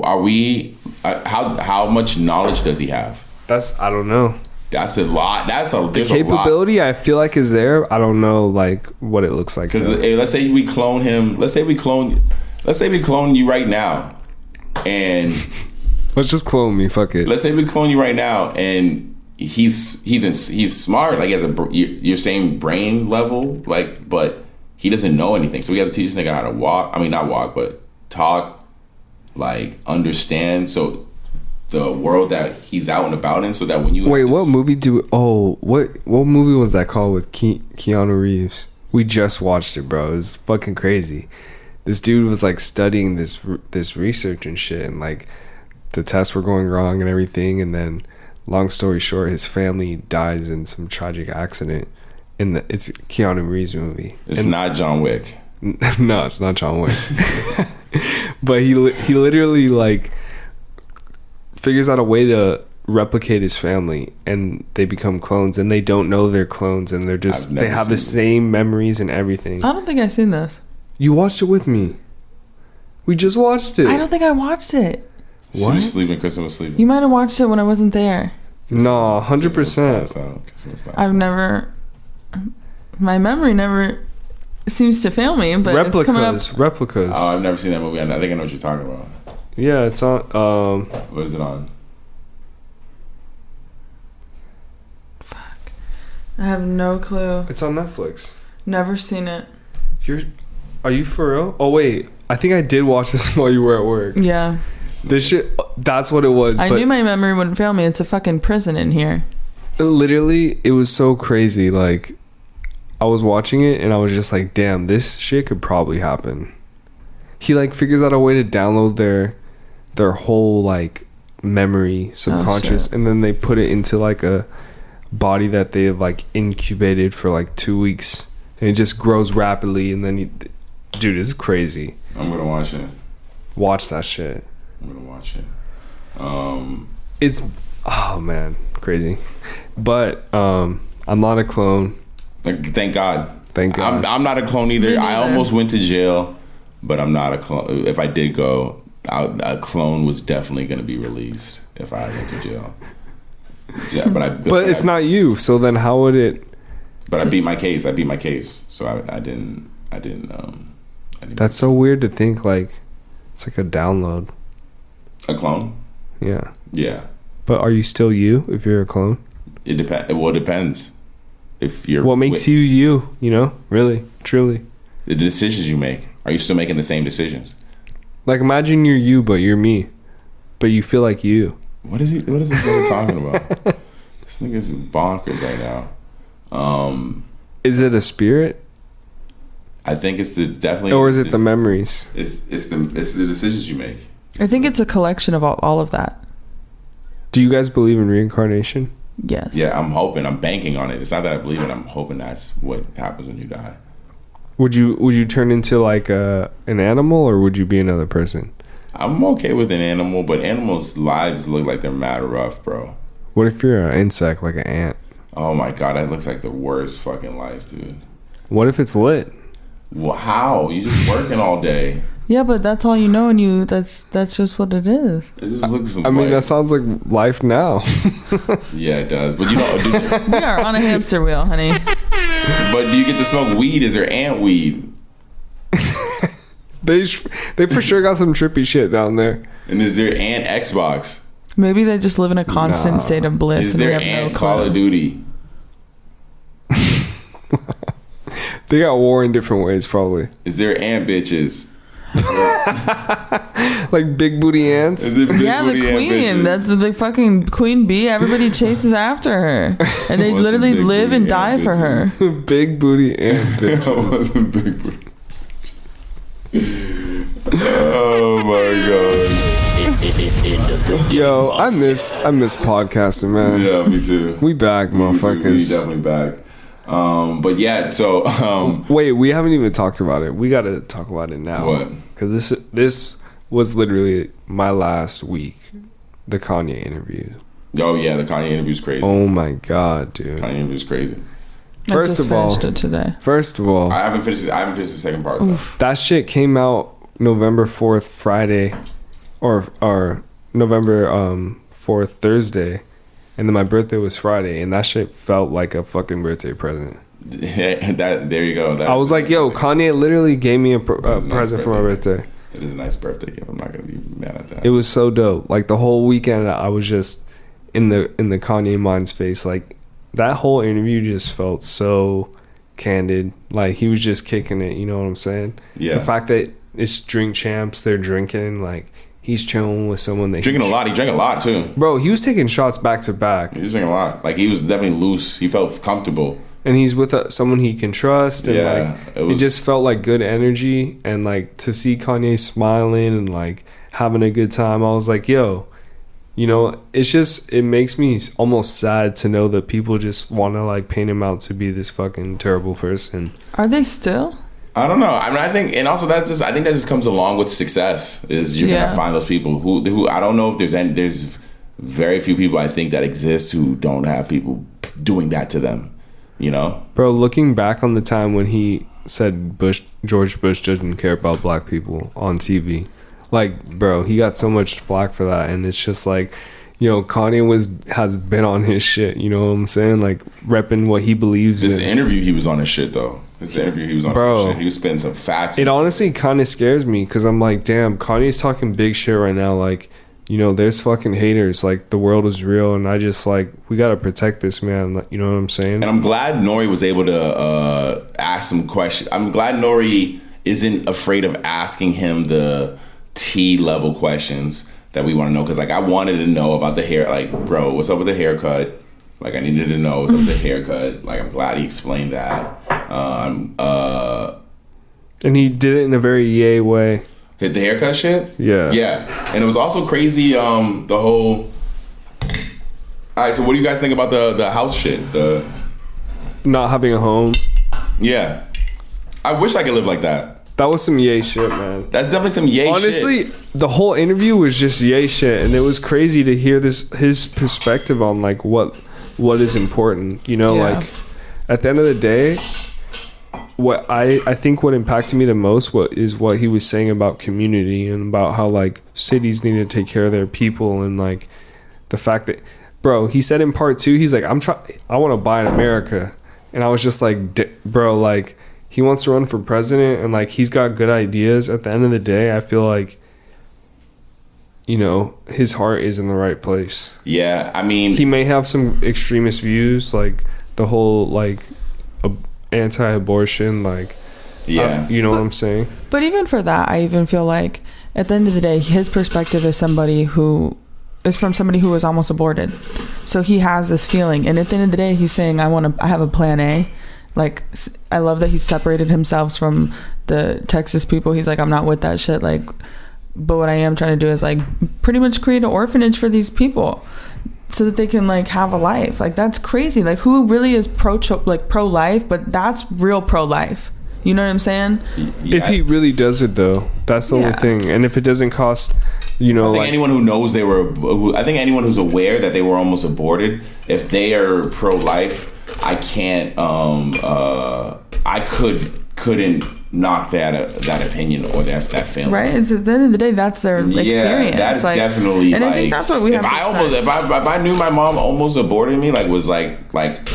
Are we? How much knowledge does he have? I don't know. That's a lot. There's the capability, I feel like, is there. I don't know, like, what it looks like. Because let's say we clone him. Let's say we clone you right now, and let's just clone me. Fuck it. Let's say we clone you right now, and he's smart. Like, he has your same brain level. Like, but he doesn't know anything. So we have to teach this nigga how to walk. I mean, not walk, but talk. Like, understand. So the world that he's out and about in, so that when you what movie what movie was that called with Keanu Reeves? We just watched it, bro. It was fucking crazy. This dude was, like, studying this research and shit, and, like, the tests were going wrong and everything, and then, long story short, his family dies in some tragic accident. It's a Keanu Reeves movie. It's not John Wick. No, it's not John Wick. But he literally, like, figures out a way to replicate his family, and they become clones, and they don't know they're clones, and they have the same memories and everything. I don't think I've seen this. You watched it with me. We just watched it. I don't think I watched it. What? She was sleeping. Kristen was sleeping. You might have watched it when I wasn't there. No, 100%. I've never. My memory never seems to fail me, but replicas. Oh, I've never seen that movie. I think I know what you're talking about. Yeah, it's on. What is it on? Fuck. I have no clue. It's on Netflix. Never seen it. Are you for real? Oh wait, I think I did watch this while you were at work. Yeah. This shit. That's what it was. I knew my memory wouldn't fail me. It's a fucking prison in here. Literally, it was so crazy. Like, I was watching it and I was just like, damn, this shit could probably happen. He, like, figures out a way to download their whole, like, memory, subconscious, and then they put it into, like, a body that they have, like, incubated for, like, 2 weeks, and it just grows rapidly. And then dude, it's crazy. I'm gonna watch it. Watch that shit. I'm gonna watch it. It's, oh man, crazy. But I'm not a clone. Thank God. Thank God. I'm not a clone either. I almost went to jail, but I'm not a clone. If I did go, a clone was definitely going to be released if I went to jail. Yeah, but it's not you. So then how would it? But I beat my case. So I didn't. That's so weird to think, like, it's like a download. A clone? Yeah. Yeah. But are you still you if you're a clone? It depends. Well, it depends. if you're what makes you, you know, really, truly. The decisions you make. Are you still making the same decisions? Like, imagine you're you, but you're me. But you feel like you. What is this nigga talking about? This nigga's bonkers right now. Is it a spirit? I think it's definitely. Or is it the memories? It's the decisions you make. I think it's a collection of all of that. Do you guys believe in reincarnation? Yes. Yeah, I'm hoping. I'm banking on it. It's not that I believe it. I'm hoping that's what happens when you die. Would you turn into like an animal, or would you be another person? I'm okay with an animal, but animals' lives look like they're mad rough, bro. What if you're an insect, like an ant? Oh my god, that looks like the worst fucking life, dude. What if it's lit? Well, how? You just working all day. Yeah, but that's all you know, and that's just what it is. It just looks. I mean, that sounds like life now. Yeah, it does. But you know, We are on a hamster wheel, honey. But do you get to smoke weed? Is there ant weed? They for sure got some trippy shit down there. And is there ant Xbox? Maybe they just live in a constant state of bliss. Is and we there have ant no Call of Duty? They got war in different ways, probably. Is there ant bitches? Like big booty ants. Is it big Yeah, the booty ant queen. bitches? That's the fucking queen bee. Everybody chases after her, and they What's a literally big live booty and die ant for her. Big booty ant That bitches. wasn't big booty. Oh my god. Yo, I miss podcasting, man. Yeah, me too. We back, Me too. We motherfuckers. definitely back. But yeah, so Wait, we haven't even talked about it. We got to talk about it now. What? Because this was literally my last week. The Kanye interview. oh yeah, the Kanye interview's crazy. Oh my god, dude. Kanye interview's crazy. I just finished it today. First of all, I haven't finished the second part though. that shit came out November 4th, Friday, or November 4th, Thursday, and then my birthday was Friday, and that shit felt like a fucking birthday present. There you go. I was like, yo, Kanye literally gave me a nice present for my birthday. It is a nice birthday gift. I'm not gonna be mad at that. It was so dope. Like the whole weekend, I was just in the Kanye mind space. Like that whole interview just felt so candid. Like he was just kicking it. You know what I'm saying? Yeah. The fact that it's drink champs, they're drinking. Like he's chilling with someone that Drinking a lot. He drank a lot too. Bro, he was taking shots back to back, He was drinking a lot. Like he was definitely loose. He felt comfortable. and he's with someone he can trust. And Yeah, like it just felt like good energy. And like to see Kanye smiling and like having a good time, I was like, yo. You know, it makes me almost sad to know that people just want to like paint him out to be this fucking terrible person. Are they still? I don't know. I mean, I think that just comes along with success. Is you're gonna find those people who I don't know if there's very few people I think that exist who don't have people doing that to them. You know, Bro, looking back on the time when he said George Bush didn't care about black people on TV. Like, bro, he got so much flack for that, and it's just like, you know, Kanye has been on his shit. You know what I'm saying? Like, repping what he believes in. this interview he was on his shit though. This interview he was on some shit. He was spitting some facts. It honestly kind of scares me because I'm like, damn, Kanye's talking big shit right now. Like, you know, there's fucking haters. Like, the world is real, and I just like, we gotta protect this man. Like, you know what I'm saying? And I'm glad Nori was able to ask some questions. I'm glad Nori isn't afraid of asking him the T level questions that we want to know, because like I wanted to know about the hair. Like, bro, what's up with the haircut? Like, I needed to know what's up with the haircut. Like, I'm glad he explained that. And he did it in a very yay way. Hit the haircut shit. Yeah. And it was also crazy. The whole. All right, so what do you guys think about the house shit? The Not having a home. yeah, I wish I could live like that. That was some yay shit, man. That's definitely some yay shit. Honestly, the whole interview was just yay shit, and it was crazy to hear his perspective on like what is important. You know, like at the end of the day, what I think what impacted me the most is what he was saying about community and about how like cities need to take care of their people, and like the fact that, bro, he said in part 2, he's like, I want to buy in America, and I was just like, bro, like. He wants to run for president, and like he's got good ideas. At the end of the day, I feel like, you know, his heart is in the right place. Yeah, I mean, he may have some extremist views, like, the whole like anti-abortion, like you know what I'm saying. But even for that, I even feel like at the end of the day, his perspective is from somebody who was almost aborted, so he has this feeling, and at the end of the day, he's saying, I have a plan A. Like, I love that he separated himself from the Texas people. He's like, I'm not with that shit. Like, but what I am trying to do is like pretty much create an orphanage for these people so that they can like have a life. Like, that's crazy. Like, who really is pro-life, but that's real pro-life. You know what I'm saying? Yeah. If he really does it though, that's the only thing. And if it doesn't cost, you know, I think anyone who knows I think anyone who's aware that they were almost aborted, if they are pro-life, I can't. I couldn't knock that opinion or that feeling. Right. It's at the end of the day, that's their experience. Yeah, that's like, definitely. And I think that's what we have. If I knew my mom almost aborted me, like was like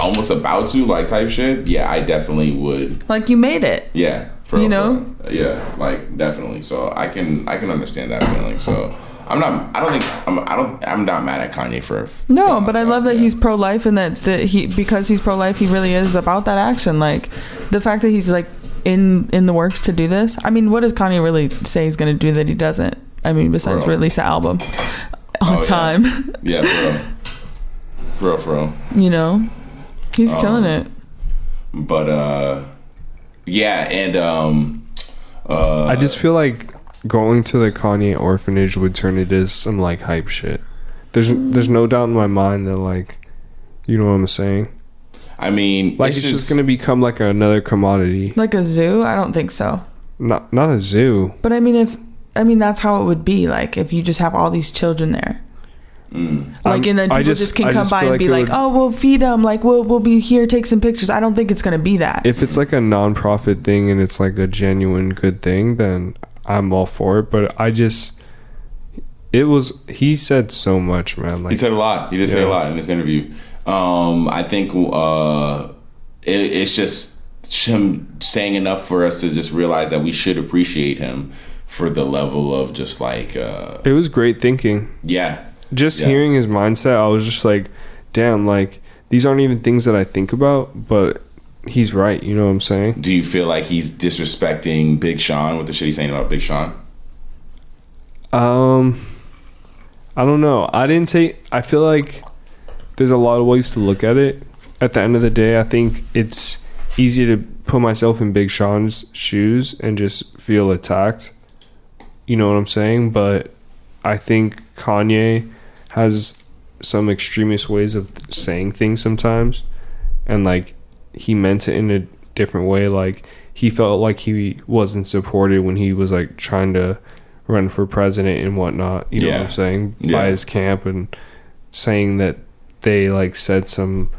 almost about to, like type shit. Yeah, I definitely would. Like, you made it. Yeah. Yeah, like definitely. So I can understand that feeling. So. I'm not mad at Kanye for but I love that he's pro-life, and that because he's pro-life, he really is about that action. Like, the fact that he's like in the works to do this. I mean, what does Kanye really say he's going to do that he doesn't? I mean, besides release an album on time. Yeah, for real. You know, he's killing it. But yeah, and I just feel like going to the Kanye orphanage would turn it into some like hype shit. There's no doubt in my mind that, like, you know what I'm saying. I mean, like, it's just gonna become like another commodity, like a zoo. I don't think so. Not a zoo. But I mean, that's how it would be. Like, if you just have all these children there. Like, and then people just can come by and be like, oh, we'll feed them. Like, we'll be here, take some pictures. I don't think it's gonna be that. If it's like a non-profit thing and it's like a genuine good thing, then I'm all for it. But he said so much, man. Like, he said a lot. He did say a lot in this interview. I think it's just him saying enough for us to just realize that we should appreciate him for the level of just like it was great thinking. Hearing his mindset, I was just like, damn, like, these aren't even things that I think about, but he's right. You know what I'm saying? Do you feel like he's disrespecting Big Sean with the shit he's saying about Big Sean? I don't know. I feel like there's a lot of ways to look at it. At the end of the day, I think it's easy to put myself in Big Sean's shoes and just feel attacked. You know what I'm saying? But I think Kanye has some extremist ways of saying things sometimes. And, like, he meant it in a different way. Like, he felt like he wasn't supported when he was, like, trying to run for president and whatnot. You know what I'm saying? By his camp, and saying that they, like, said some...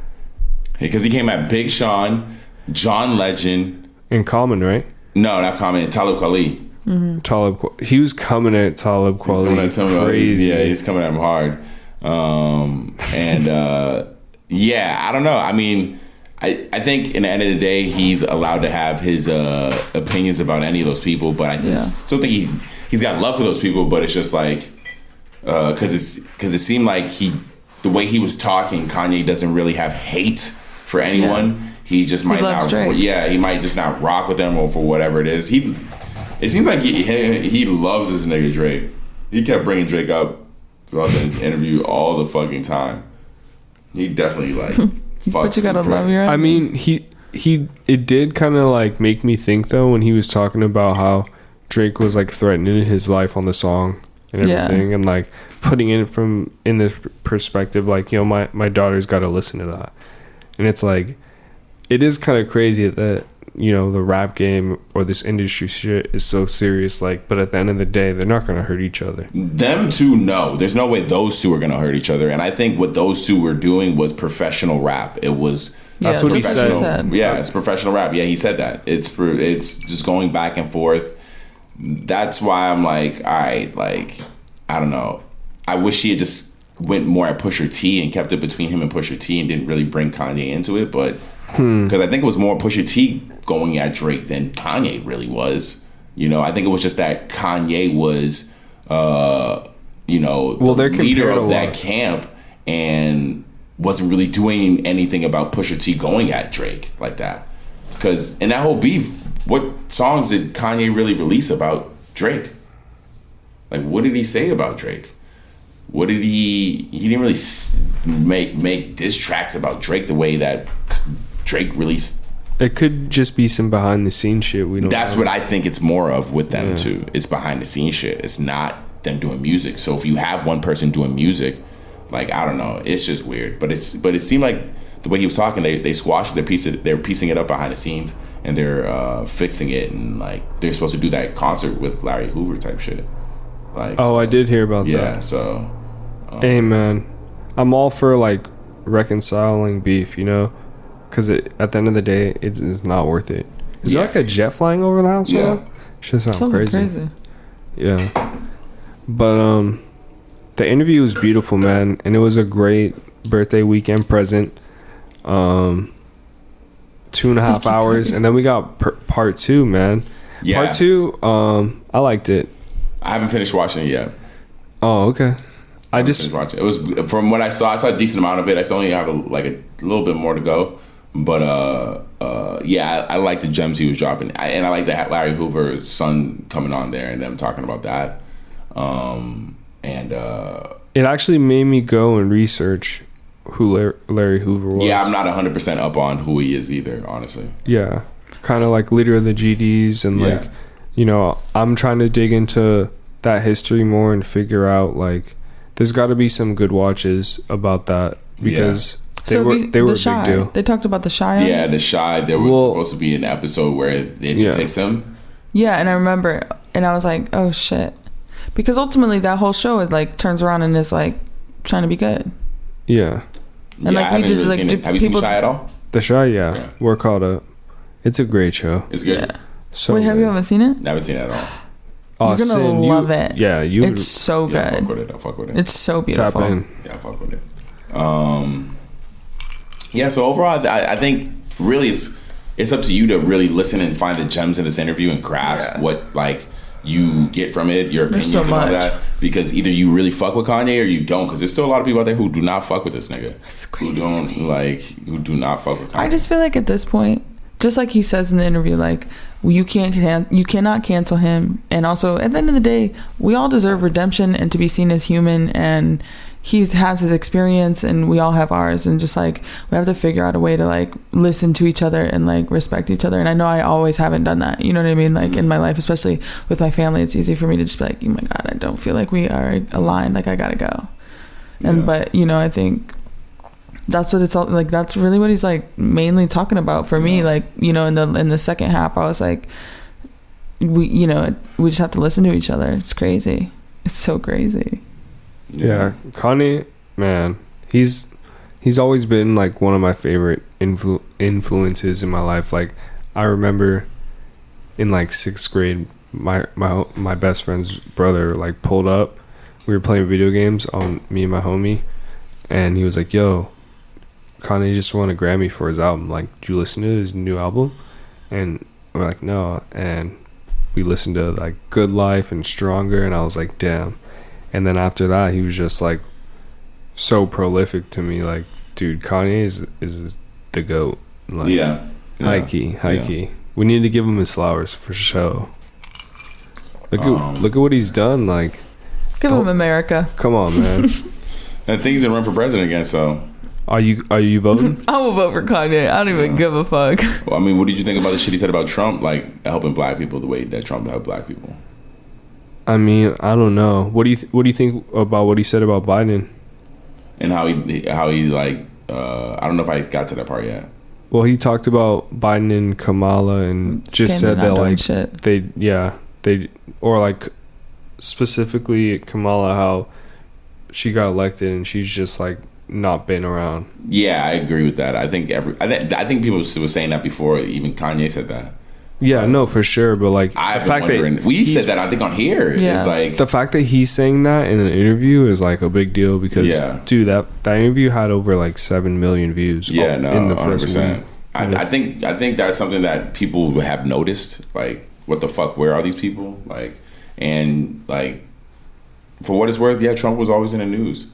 Because he came at Big Sean, John Legend... And Common, right? No, not Common. Talib Kweli. Mm-hmm. He was coming at Talib Kweli crazy. Yeah, he's coming at him hard. I don't know. I mean... I think in the end of the day, he's allowed to have his opinions about any of those people, but I still think he's got love for those people. But it's just like because it seemed like the way he was talking, Kanye doesn't really have hate for anyone. Yeah. He just might not. Drake. Yeah, he might just not rock with them or for whatever it is. It seems like he loves this nigga Drake. He kept bringing Drake up throughout his interview all the fucking time. He definitely like. But you gotta love your enemy. I mean, it did kind of like make me think though when he was talking about how Drake was like threatening his life on the song and everything, and like putting it in this perspective, like, you know, my daughter's got to listen to that, and it's like, it is kind of crazy that, you know, the rap game or this industry shit is so serious, like, but at the end of the day, they're not gonna hurt each other. Them two, no. There's no way those two are gonna hurt each other. And I think what those two were doing was professional rap. It was that's what he said. Yeah, it's professional rap. Yeah, he said that. It's just going back and forth. That's why I'm like, all right, like, I don't know. I wish he had just went more at Pusha T and kept it between him and Pusha T and didn't really bring Kanye into it, but because I think it was more Pusha T going at Drake than Kanye really was. You know, I think it was just that Kanye was, the leader of that camp, and wasn't really doing anything about Pusha T going at Drake like that. Because in that whole beef, what songs did Kanye really release about Drake? Like, what did he say about Drake? What did he didn't really make diss tracks about Drake the way that Drake released. It could just be some behind the scenes shit. That's what I think it's more of with them too. It's behind the scenes shit. It's not them doing music. So if you have one person doing music, like, I don't know, it's just weird. But it seemed like the way he was talking, they squashed it, they're piecing it up behind the scenes, and they're fixing it, and like they're supposed to do that concert with Larry Hoover type shit. Like, so, I did hear about that. Yeah, so hey man, I'm all for like reconciling beef, you know, because at the end of the day, it's not worth it. Is there like a jet flying over the house? Yeah, should sound crazy. Yeah, but the interview was beautiful, man, and it was a great birthday weekend present. 2.5 hours, and then we got part 2, man. Yeah, part 2. I liked it. I haven't finished watching it yet. Oh, okay. I just finished watching it. It was, from what I saw a decent amount of it. I still only have a little bit more to go. But yeah, I like the gems he was dropping, and I like that Larry Hoover's son coming on there and them talking about that. It actually made me go and research who Larry Hoover was. Yeah, I'm not 100% up on who he is either, honestly. Yeah, kind of like leader of the GDs, and like, you know, I'm trying to dig into that history more and figure out, like, there's got to be some good watches about that, because they were a big deal. They talked about the Shy. Yeah, the Shy. There was supposed to be an episode where it depicts him. Yeah, and I remember, and I was like, oh shit, because ultimately that whole show is like turns around and is like trying to be good. Yeah. And I haven't really seen it. Have you seen Shy at all? The Shy, yeah. We're caught up. It's a great show. It's good. Yeah. So wait, have you ever seen it? I haven't seen it at all. Oh, you're gonna love it. Yeah, it's so good. I'll fuck with it. It's so beautiful. Yeah, I'll fuck with it. Yeah, so overall, I think really it's up to you to really listen and find the gems in this interview and grasp what, like, you get from it, your opinions and all that. Because either you really fuck with Kanye or you don't. Because there's still a lot of people out there who do not fuck with this nigga. That's crazy. Who do not fuck with Kanye. I just feel like at this point, just like he says in the interview, like, you cannot cancel him. And also, at the end of the day, we all deserve redemption and to be seen as human. And he has his experience and we all have ours, and just like we have to figure out a way to like listen to each other and like respect each other. And I know I always haven't done that, you know what I mean, like in my life, especially with my family. It's easy for me to just be like, oh my god, I don't feel like we are aligned, like I gotta go. And but you know, I think that's what it's all like. That's really what he's like mainly talking about for me. Like, you know, in the second half, I was like, we just have to listen to each other. It's crazy. It's so crazy. Yeah, Kanye, man, he's always been like one of my favorite influences in my life. Like, I remember in like 6th grade, my best friend's brother like pulled up. We were playing video games on me and my homie, and he was like, "Yo, Kanye just won a Grammy for his album. Like, did you listen to his new album?" And we're like, "No." And we listened to like Good Life and Stronger, and I was like, "Damn." And then after that, he was just like so prolific to me. Like, dude, Kanye is the GOAT. Like, high key. We need to give him his flowers for sure. Look at what he's done. Like, give him America. Come on, man. And things in run for president again. So, are you voting? I will vote for Kanye. I don't even give a fuck. Well, I mean, what did you think about the shit he said about Trump, like helping black people the way that Trump helped black people? I mean, I don't know. What do you think about what he said about Biden? And how he like I don't know if I got to that part yet. Well, he talked about Biden and Kamala and just said that like they or like specifically Kamala, how she got elected and she's just like not been around. Yeah, I agree with that. I think people were saying that before even Kanye said that. Yeah, no, for sure. But like, I've been wondering. We said that I think on here. Yeah. It's like the fact that he's saying that in an interview is like a big deal because dude, that interview had over like 7 million views. Yeah, no, in the 100%. I think that's something that people have noticed. Like, what the fuck? Where are these people? Like, and like, for what it's worth, Trump was always in the news.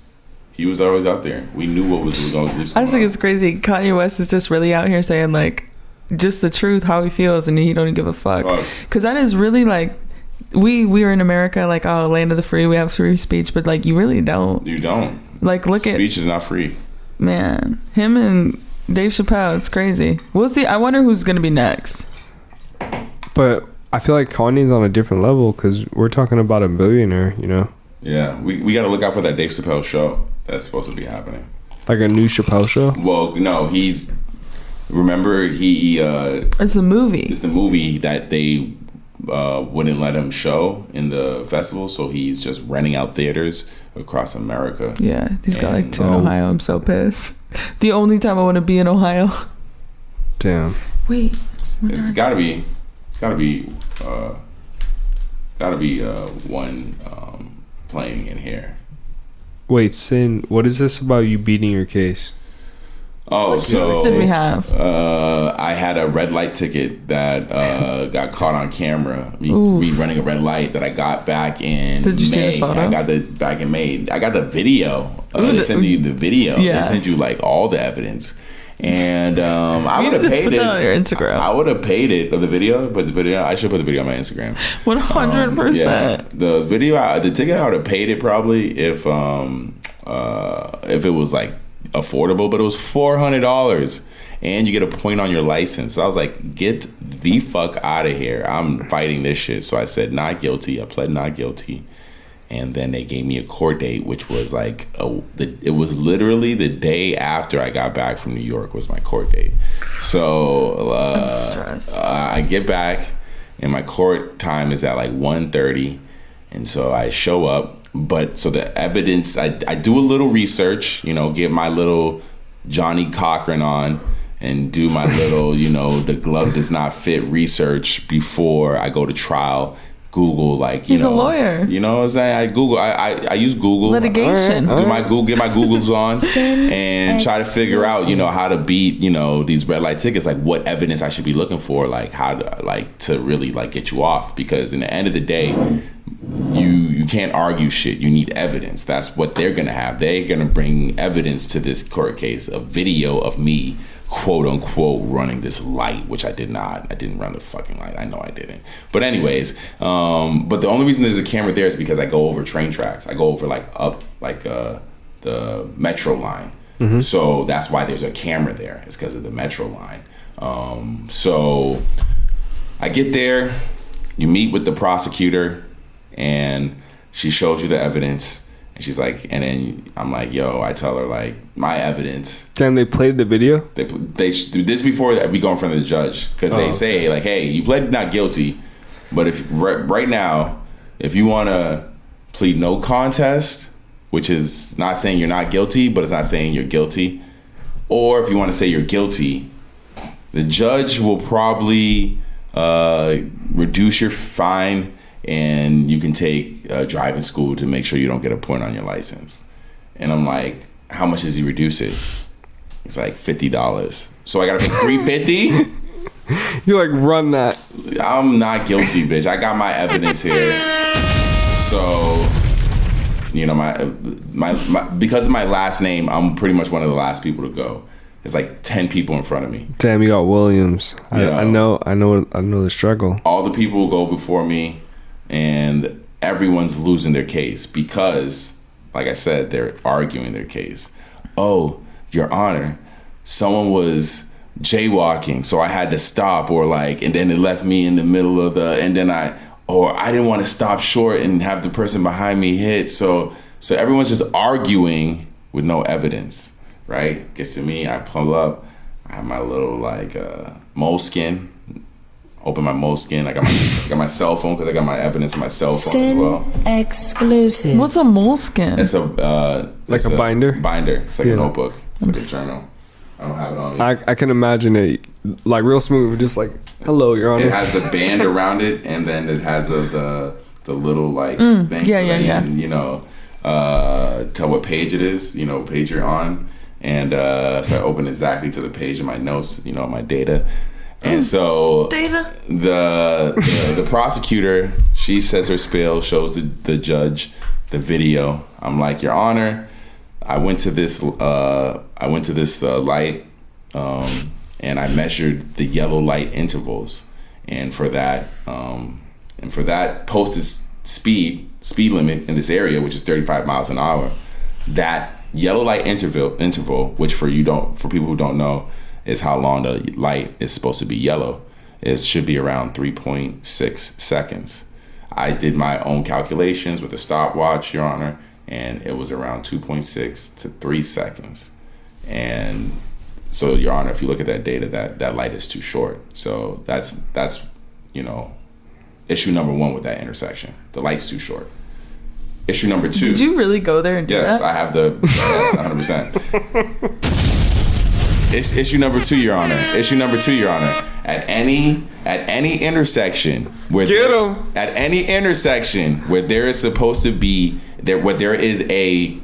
He was always out there. We knew what was going on. I just think it's crazy. Kanye West is just really out here saying like just the truth, how he feels, and he don't even give a fuck. Because that is really like we were in America, like, oh, land of the free, we have free speech, but like you really don't. You don't. Like speech is not free. Man, him and Dave Chappelle, it's crazy. We'll see. I wonder who's gonna be next. But I feel like Kanye's on a different level because we're talking about a billionaire, you know. Yeah, we got to look out for that Dave Chappelle show that's supposed to be happening. Like a new Chappelle show? Well, no, remember he it's a movie. It's the movie that they wouldn't let him show in the festival, so he's just renting out theaters across America. Yeah, he's got like 2 in Ohio. I'm so pissed. The only time I want to be in Ohio. Damn. Wait. It's gotta be one playing in here. Wait, Sin, what is this about you beating your case? Oh, what case did we have? I had a red light ticket that got caught on camera. Me running a red light that I got back in May. Did you see the photo? I got back in May. I got the video. They send you the video. Yeah. They send you like all the evidence. And I would have paid it on your Instagram. I would have paid it for the video. But the video, I should put the video on my Instagram. 100%. Yeah, the video, the ticket, I would have paid it probably if it was like affordable. But it was $400, and you get a point on your license. So I was like, get the fuck out of here! I'm fighting this shit. So I said not guilty. I pled not guilty. And then they gave me a court date, which was like it was literally the day after I got back from New York was my court date. So I get back, and my court time is at like 1:30, and so I show up. But so the evidence, I do a little research, you know, get my little Johnny Cochran on, and do my little, you know, the glove does not fit research before I go to trial. Google, like, he's a lawyer. You know what I'm saying? I use Google. Litigation. Get my Googles on and try to figure out, you know, how to beat, you know, these red light tickets, like what evidence I should be looking for, like how to, like, to really like get you off, because in the end of the day, you can't argue shit. You need evidence. That's what they're gonna have. They're gonna bring evidence to this court case, a video of me, quote unquote, running this light, which I did not. I didn't run the fucking light. I know I didn't. But anyways, but the only reason there's a camera there is because I go over train tracks. I go over like up like the metro line. Mm-hmm. So that's why there's a camera there. It's because of the metro line. So I get there, you meet with the prosecutor, and she shows you the evidence. And she's like, and then I'm like, yo, I tell her like my evidence. Damn, they played the video? They do this before we go in front of the judge, because they say like, hey, you pled not guilty, but if right now, if you want to plead no contest, which is not saying you're not guilty, but it's not saying you're guilty, or if you want to say you're guilty, the judge will probably reduce your fine, and you can take driving school to make sure you don't get a point on your license. And I'm like, how much does he reduce it? It's like $50. So I gotta pay $350? You're like, run that. I'm not guilty, bitch. I got my evidence here. So, you know, my because of my last name, I'm pretty much one of the last people to go. There's like 10 people in front of me. Damn, you got Williams. I know the struggle. All the people go before me, and everyone's losing their case because, like I said, they're arguing their case. Oh, Your Honor, someone was jaywalking, so I had to stop, or like, and then it left me in the middle of I didn't want to stop short and have the person behind me hit. So everyone's just arguing with no evidence, right? Gets to me, I pull up, I have my little like moleskin. Open my moleskin. I got my cell phone because I got my evidence on my cell phone as well. Exclusive. What's a moleskin? It's a binder. Binder. It's like a notebook. It's like a journal. I don't have it on me. I can imagine it like real smooth, just like, hello, Your Honor. It has the band around it, and then it has the little like thing. Yeah. You know, tell what page it is. You know, page you're on, and so I open exactly to the page in my notes. You know, my data. And so the prosecutor, she says her spiel, shows the judge the video. I'm like, Your Honor, I went to this light, and I measured the yellow light intervals, and for that posted speed limit in this area, which is 35 miles an hour, that yellow light interval, which for people who don't know, is how long the light is supposed to be yellow. It should be around 3.6 seconds. I did my own calculations with a stopwatch, Your Honor, and it was around 2.6 to 3 seconds. And so, Your Honor, if you look at that data, that light is too short. So that's issue number one with that intersection. The light's too short. Issue number two. Did you really go there and do that? Yes, I have yes, 100%. Issue number two, Your Honor. At any intersection where there is supposed to be where there is a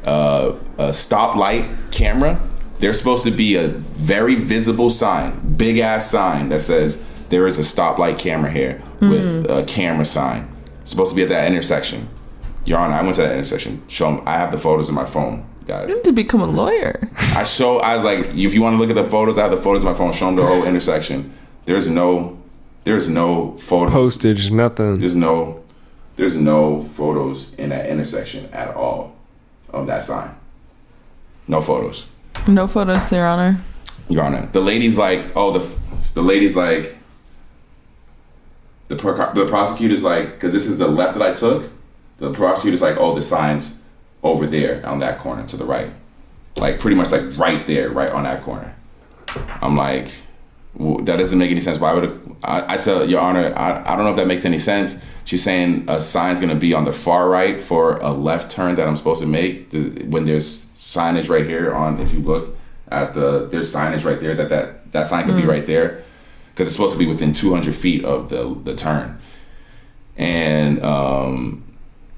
stoplight camera, there's supposed to be a very visible sign, big ass sign that says there is a stoplight camera here with a camera sign. It's supposed to be at that intersection. Your Honor, I went to that intersection. Show them. I have the photos in my phone, guys. You need to become a lawyer. I was like, if you want to look at the photos, I have the photos in my phone. Show them the whole intersection. There's no photos. Postage, nothing. There's no photos in that intersection at all of that sign. No photos. No photos, Your Honor. Your Honor, the lady's like, the prosecutor's like, because this is the left that I took. The prosecutor's like, oh, the sign's over there on that corner to the right. Like, pretty much like right there, right on that corner. I'm like, well, that doesn't make any sense. Why would I tell Your Honor, I don't know if that makes any sense. She's saying a sign's going to be on the far right for a left turn that I'm supposed to make when there's signage right here on, if you look at there's signage right there that sign could be right there because it's supposed to be within 200 feet of the turn. And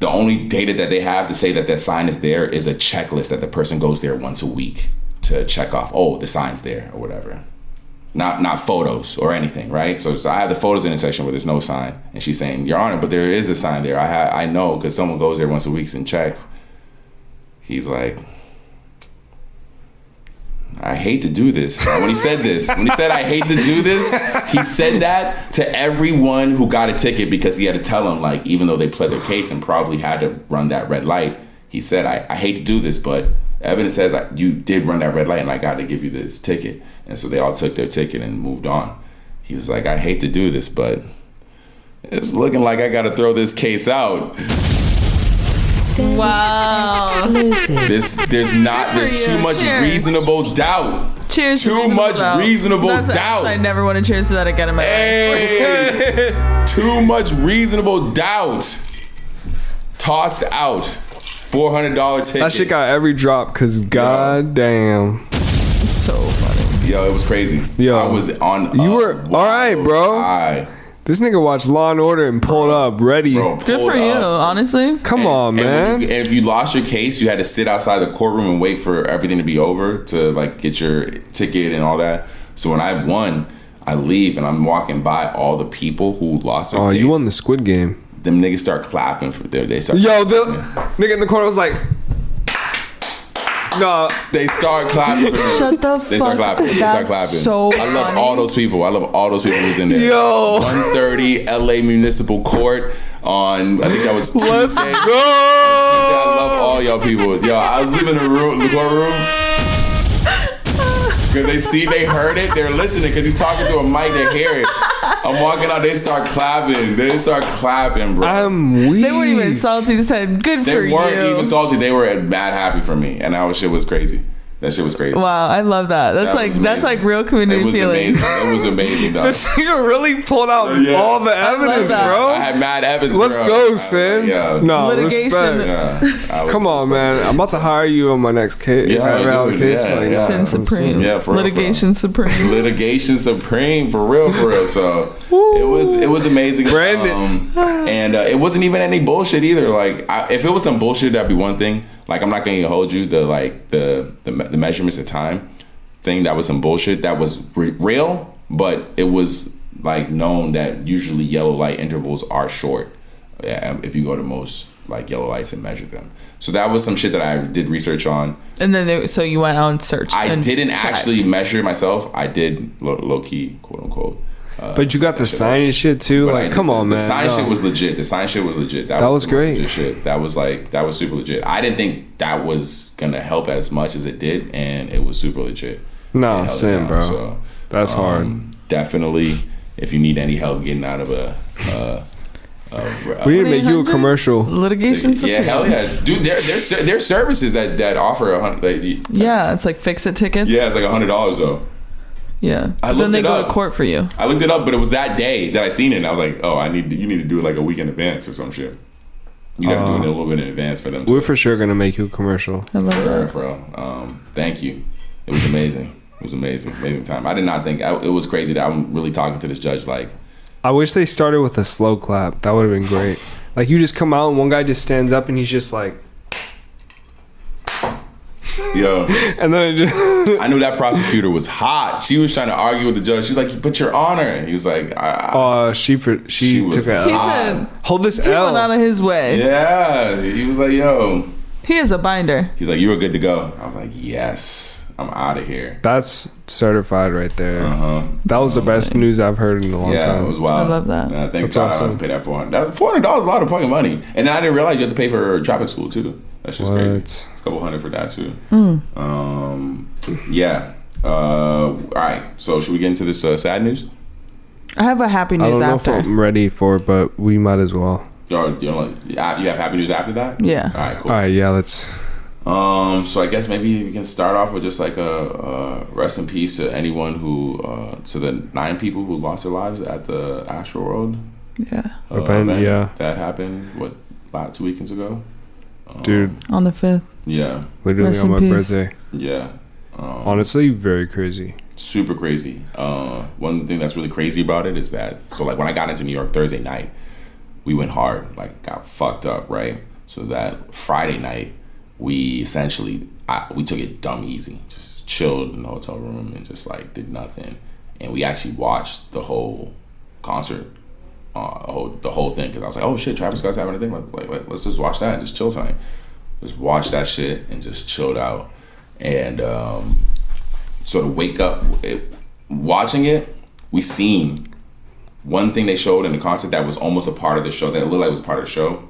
the only data that they have to say that sign is there is a checklist that the person goes there once a week to check off, oh, the sign's there or whatever. Not photos or anything, right? So I have the photos in the section where there's no sign. And she's saying, Your Honor, but there is a sign there. I know because someone goes there once a week and checks. He's like, I hate to do this. When he said I hate to do this, he said that to everyone who got a ticket because he had to tell them, like, even though they pled their case and probably had to run that red light, he said, I hate to do this, but evidence says that you did run that red light and I got to give you this ticket. And so they all took their ticket and moved on. He was like, I hate to do this, but it's looking like I got to throw this case out. Wow. There's too much reasonable doubt. Cheers. Too much reasonable doubt. I never want to cheers to that again in my life. Too much reasonable doubt. Tossed out. $400 ticket. That shit got every drop because goddamn. So funny. Yo, it was crazy. Yo, I was on. You were all right, bro. This nigga watched Law and Order and pulled up ready. Good for you, honestly. Come on, man. And if you lost your case, you had to sit outside the courtroom and wait for everything to be over to like get your ticket and all that. So when I won, I leave and I'm walking by all the people who lost their case. Oh, you won the Squid Game. Them niggas start clapping for them. They start. Yo, the nigga in the corner was like, no. They start clapping. Shut the fuck. They start clapping. So I love all those people. Who's in there. Yo. 130 LA Municipal Court on, I think that was Tuesday. Let's go. I love all y'all people. Yo, I was leaving the courtroom. Because they heard it, they're listening because he's talking through a mic, they hear it. I'm walking out, they start clapping, bro. I'm weak. They weren't even salty. They said, good for you. They weren't even salty, they were mad happy for me. And that shit was crazy. That shit was crazy. Wow, I love that. That's like real community feeling. It was amazing, dog. This nigga really pulled out all the evidence, bro. I had mad evidence, Let's go, Sin. No, litigation. Respect. Come on, man. I'm about to hire you on my next case. Sin Supreme. Yeah, for real. Litigation Supreme. Litigation Supreme, for real. So it was amazing. Brandon. And it wasn't even any bullshit either. Like, if it was some bullshit, that'd be one thing. Like, I'm not gonna hold you the measurements of time thing. That was some bullshit. That was real, but it was like known that usually yellow light intervals are short. If you go to most like yellow lights and measure them. So that was some shit that I did research on. And then so you went out and searched. I and didn't checked. actually measure myself. I did low key, quote unquote. But you got the sign and shit too. But Like, come on, man. The sign shit was legit. The sign shit was legit. That was great. Legit shit. That was super legit. I didn't think that was gonna help as much as it did, and it was super legit. Nah, same, bro. So, that's hard. Definitely, if you need any help getting out of we need to make you a commercial. Litigation support. Yeah, hell yeah, dude. There's services that offer $100. Yeah, it's like fix-it tickets. Yeah, it's like $100 though. Yeah. I Then they looked it go up. to court for you. I looked it up, but it was that day that I seen it, and I was like, oh, you need to do it like a week in advance or some shit. You got to do it a little bit in advance for them. We're for sure gonna make you a commercial. I love that. Bro. Thank you. It was amazing. It was amazing time. I did not think it was crazy that I'm really talking to this judge. Like, I wish they started with a slow clap. That would have been great. Like, you just come out and one guy just stands up and he's just like, yo. and then it just I knew that prosecutor was hot. She was trying to argue with the judge. She was like, "But Your Honor," and he was like, she was took a He L. said Hold this he L. went out of his way. "Yeah." He was like, "Yo." He is a binder. He's like, "You were good to go." I was like, "Yes, I'm out of here." That's certified right there. That was the best amazing. news I've heard in a long time. It was wild. I love that. And I think That's God, I awesome. had to pay that $400. $400 is a lot of fucking money, and then I didn't realize you had to pay for traffic school too. That's just crazy. It's a couple $100 for that too. Yeah. All right. So should we get into this sad news? I have a happy I news don't know after. if I'm ready for it, but we might as well. You have happy news after that? Yeah. All right. Cool. All right, yeah, let's. So I guess maybe we can start off with just like a rest in peace to anyone who, to the 9 people who lost their lives at the Astroworld Yeah. Event, yeah. that happened about 2 weekends ago. Dude, On the 5th. Yeah, literally Rest on in my peace. birthday. yeah. Honestly, very crazy. Super crazy. One thing that's really crazy about it is that, so like when I got into New York Thursday night, we went hard, like got fucked up, right? So that Friday night, we essentially we took it dumb easy, just chilled in the hotel room and just like did nothing, and we actually watched the whole concert, the whole thing, because I was like, oh shit, Travis Scott's having a thing, like let's just watch that and just chill tonight. Just watch that shit and just chilled out, and sort of wake up watching it. We seen one thing they showed in the concert that was almost a part of the show, that looked like it was a part of the show.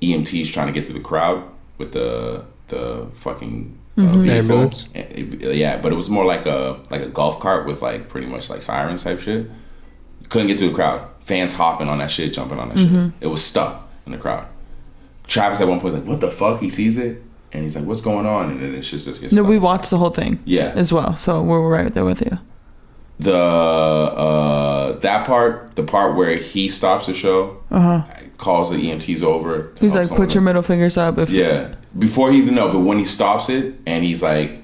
EMTs trying to get through the crowd with the fucking vehicle. Ambulance. Yeah, but it was more like a golf cart with like pretty much like sirens type shit. Couldn't get through the crowd. Fans hopping on that shit, jumping on that shit. It was stuck in the crowd. Travis at one point was like, "What the fuck?" He sees it and he's like, "What's going on?" And then it's just gets No, stuck. we watched the whole thing. Yeah. As well. So we're right there with you. That part, the part where he stops the show, calls the EMTs over. He's like, put your middle fingers up. Yeah. Before he but when he stops it and he's like,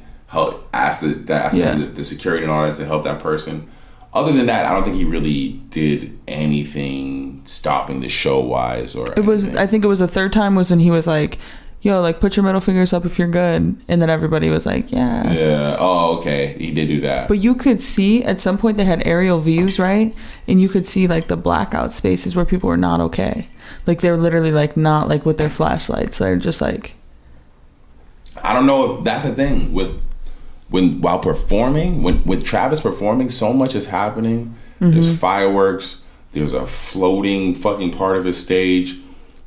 ask the security and all that to help that person. Other than that, I don't think he really did anything stopping the show wise or anything. I think it was the third time was when he was like, yo, like put your middle fingers up if you're good. And then everybody was like, yeah. Yeah. Oh, okay. He did do that. But you could see at some point they had aerial views, right? And you could see like the blackout spaces where people were not okay. Like they're literally like not like with their flashlights. They're just like. I don't know if that's the thing while performing, with Travis performing, so much is happening. There's fireworks. There's a floating fucking part of his stage.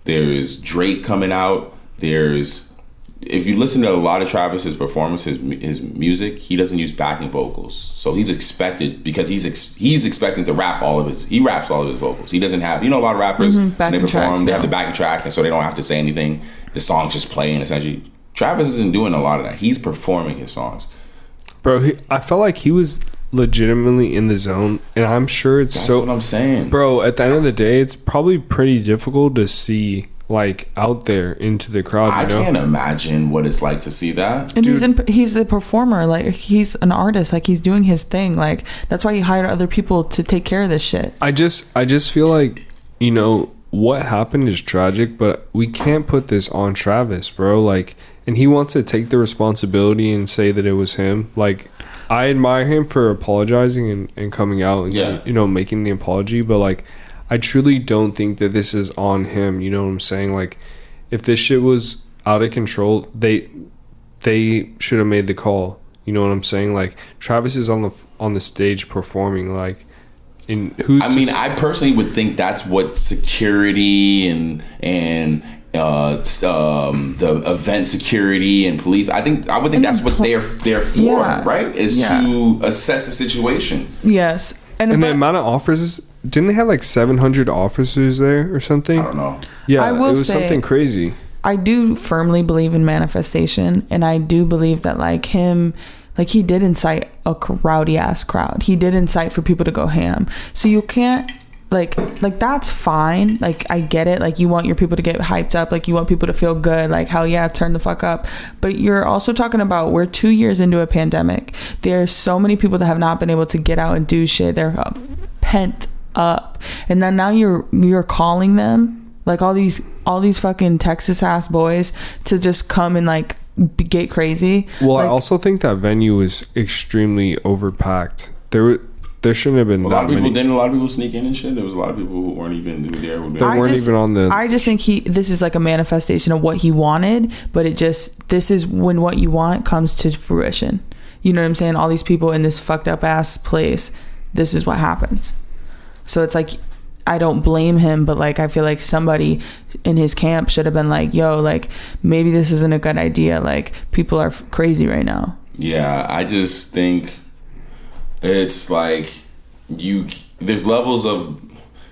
There's Drake coming out. If you listen to a lot of Travis's performance, his music, he doesn't use backing vocals. So he's expected, because he's expecting to rap he raps all of his vocals. He doesn't have, a lot of rappers, when they perform, they have the backing track, and so they don't have to say anything. The song's just playing, essentially. Travis isn't doing a lot of that. He's performing his songs. Bro, I felt like he was legitimately in the zone, and I'm sure That's what I'm saying. Bro, at the end of the day, it's probably pretty difficult to see like out there into the crowd. I can't imagine what it's like to see that. And he's a performer, like he's an artist, like he's doing his thing, like that's why he hired other people to take care of this shit. I just feel like, what happened is tragic, but we can't put this on Travis, bro. Like, and he wants to take the responsibility and say that it was him. Like, I admire him for apologizing and coming out and making the apology, but like, I truly don't think that this is on him. You know what I'm saying? Like, if this shit was out of control, they should have made the call. You know what I'm saying? Like, Travis is on the stage performing. Like, I personally would think that's what security and the event security and police. I would think that's what they're for, right? Is to assess the situation. Yes, and the amount of officers. Didn't they have like 700 officers there or something? I don't know. Yeah, it was something crazy. I do firmly believe in manifestation, and I do believe that like him, like he did incite a rowdy ass crowd. He did incite for people to go ham. So you can't like that's fine. Like I get it. Like you want your people to get hyped up. Like you want people to feel good. Like hell yeah, turn the fuck up. But you're also talking about we're 2 years into a pandemic. There's so many people that have not been able to get out and do shit. They're pent up, and then now you're calling them like all these fucking Texas ass boys to just come and like get crazy. Well, like, I also think that venue was extremely overpacked. There shouldn't have been that many. Didn't a lot of people sneak in and shit? There was a lot of people who weren't even there. I just think this is like a manifestation of what he wanted, but this is when what you want comes to fruition. You know what I'm saying? All these people in this fucked up ass place, this is what happens. So it's like, I don't blame him, but like I feel like somebody in his camp should have been like, yo, like maybe this isn't a good idea. Like people are crazy right now. Yeah, I just think it's like there's levels of,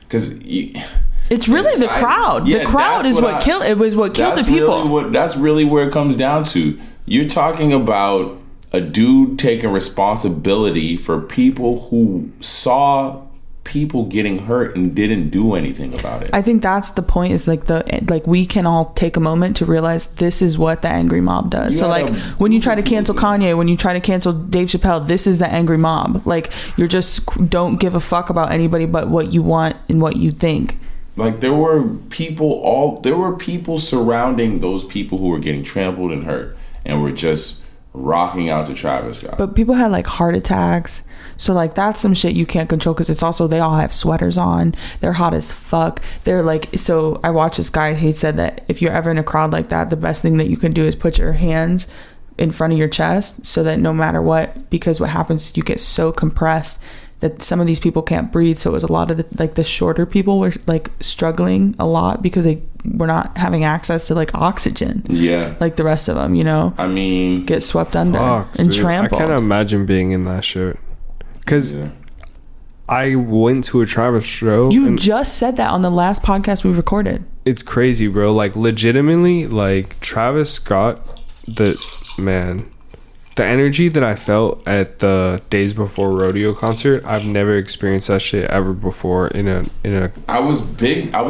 because it's really the crowd. The crowd is what killed. It was what killed the people. That's really where it comes down to. You're talking about a dude taking responsibility for people who saw people getting hurt and didn't do anything about it. I think that's the point, is like we can all take a moment to realize this is what the angry mob does. So like when you try to cancel Kanye, when you try to cancel Dave Chappelle, this is the angry mob. Like you're just don't give a fuck about anybody but what you want and what you think. Like there were people surrounding those people who were getting trampled and hurt and were just rocking out to Travis Scott. But people had like heart attacks. So like that's some shit you can't control, because it's also they all have sweaters on. They're hot as fuck. They're like, so I watched this guy, he said that if you're ever in a crowd like that, the best thing that you can do is put your hands in front of your chest, so that no matter what, because what happens, you get so compressed that some of these people can't breathe. So it was a lot of the shorter people were like struggling a lot because they were not having access to like oxygen. Yeah. Like the rest of them, you know? I mean, get swept under and trampled. I can't imagine being in that shit. Because I went to a Travis show. You just said that on the last podcast we recorded. It's crazy, bro. Like legitimately, like Travis Scott, the energy that I felt at the Days Before Rodeo concert, I've never experienced that shit ever before in a I was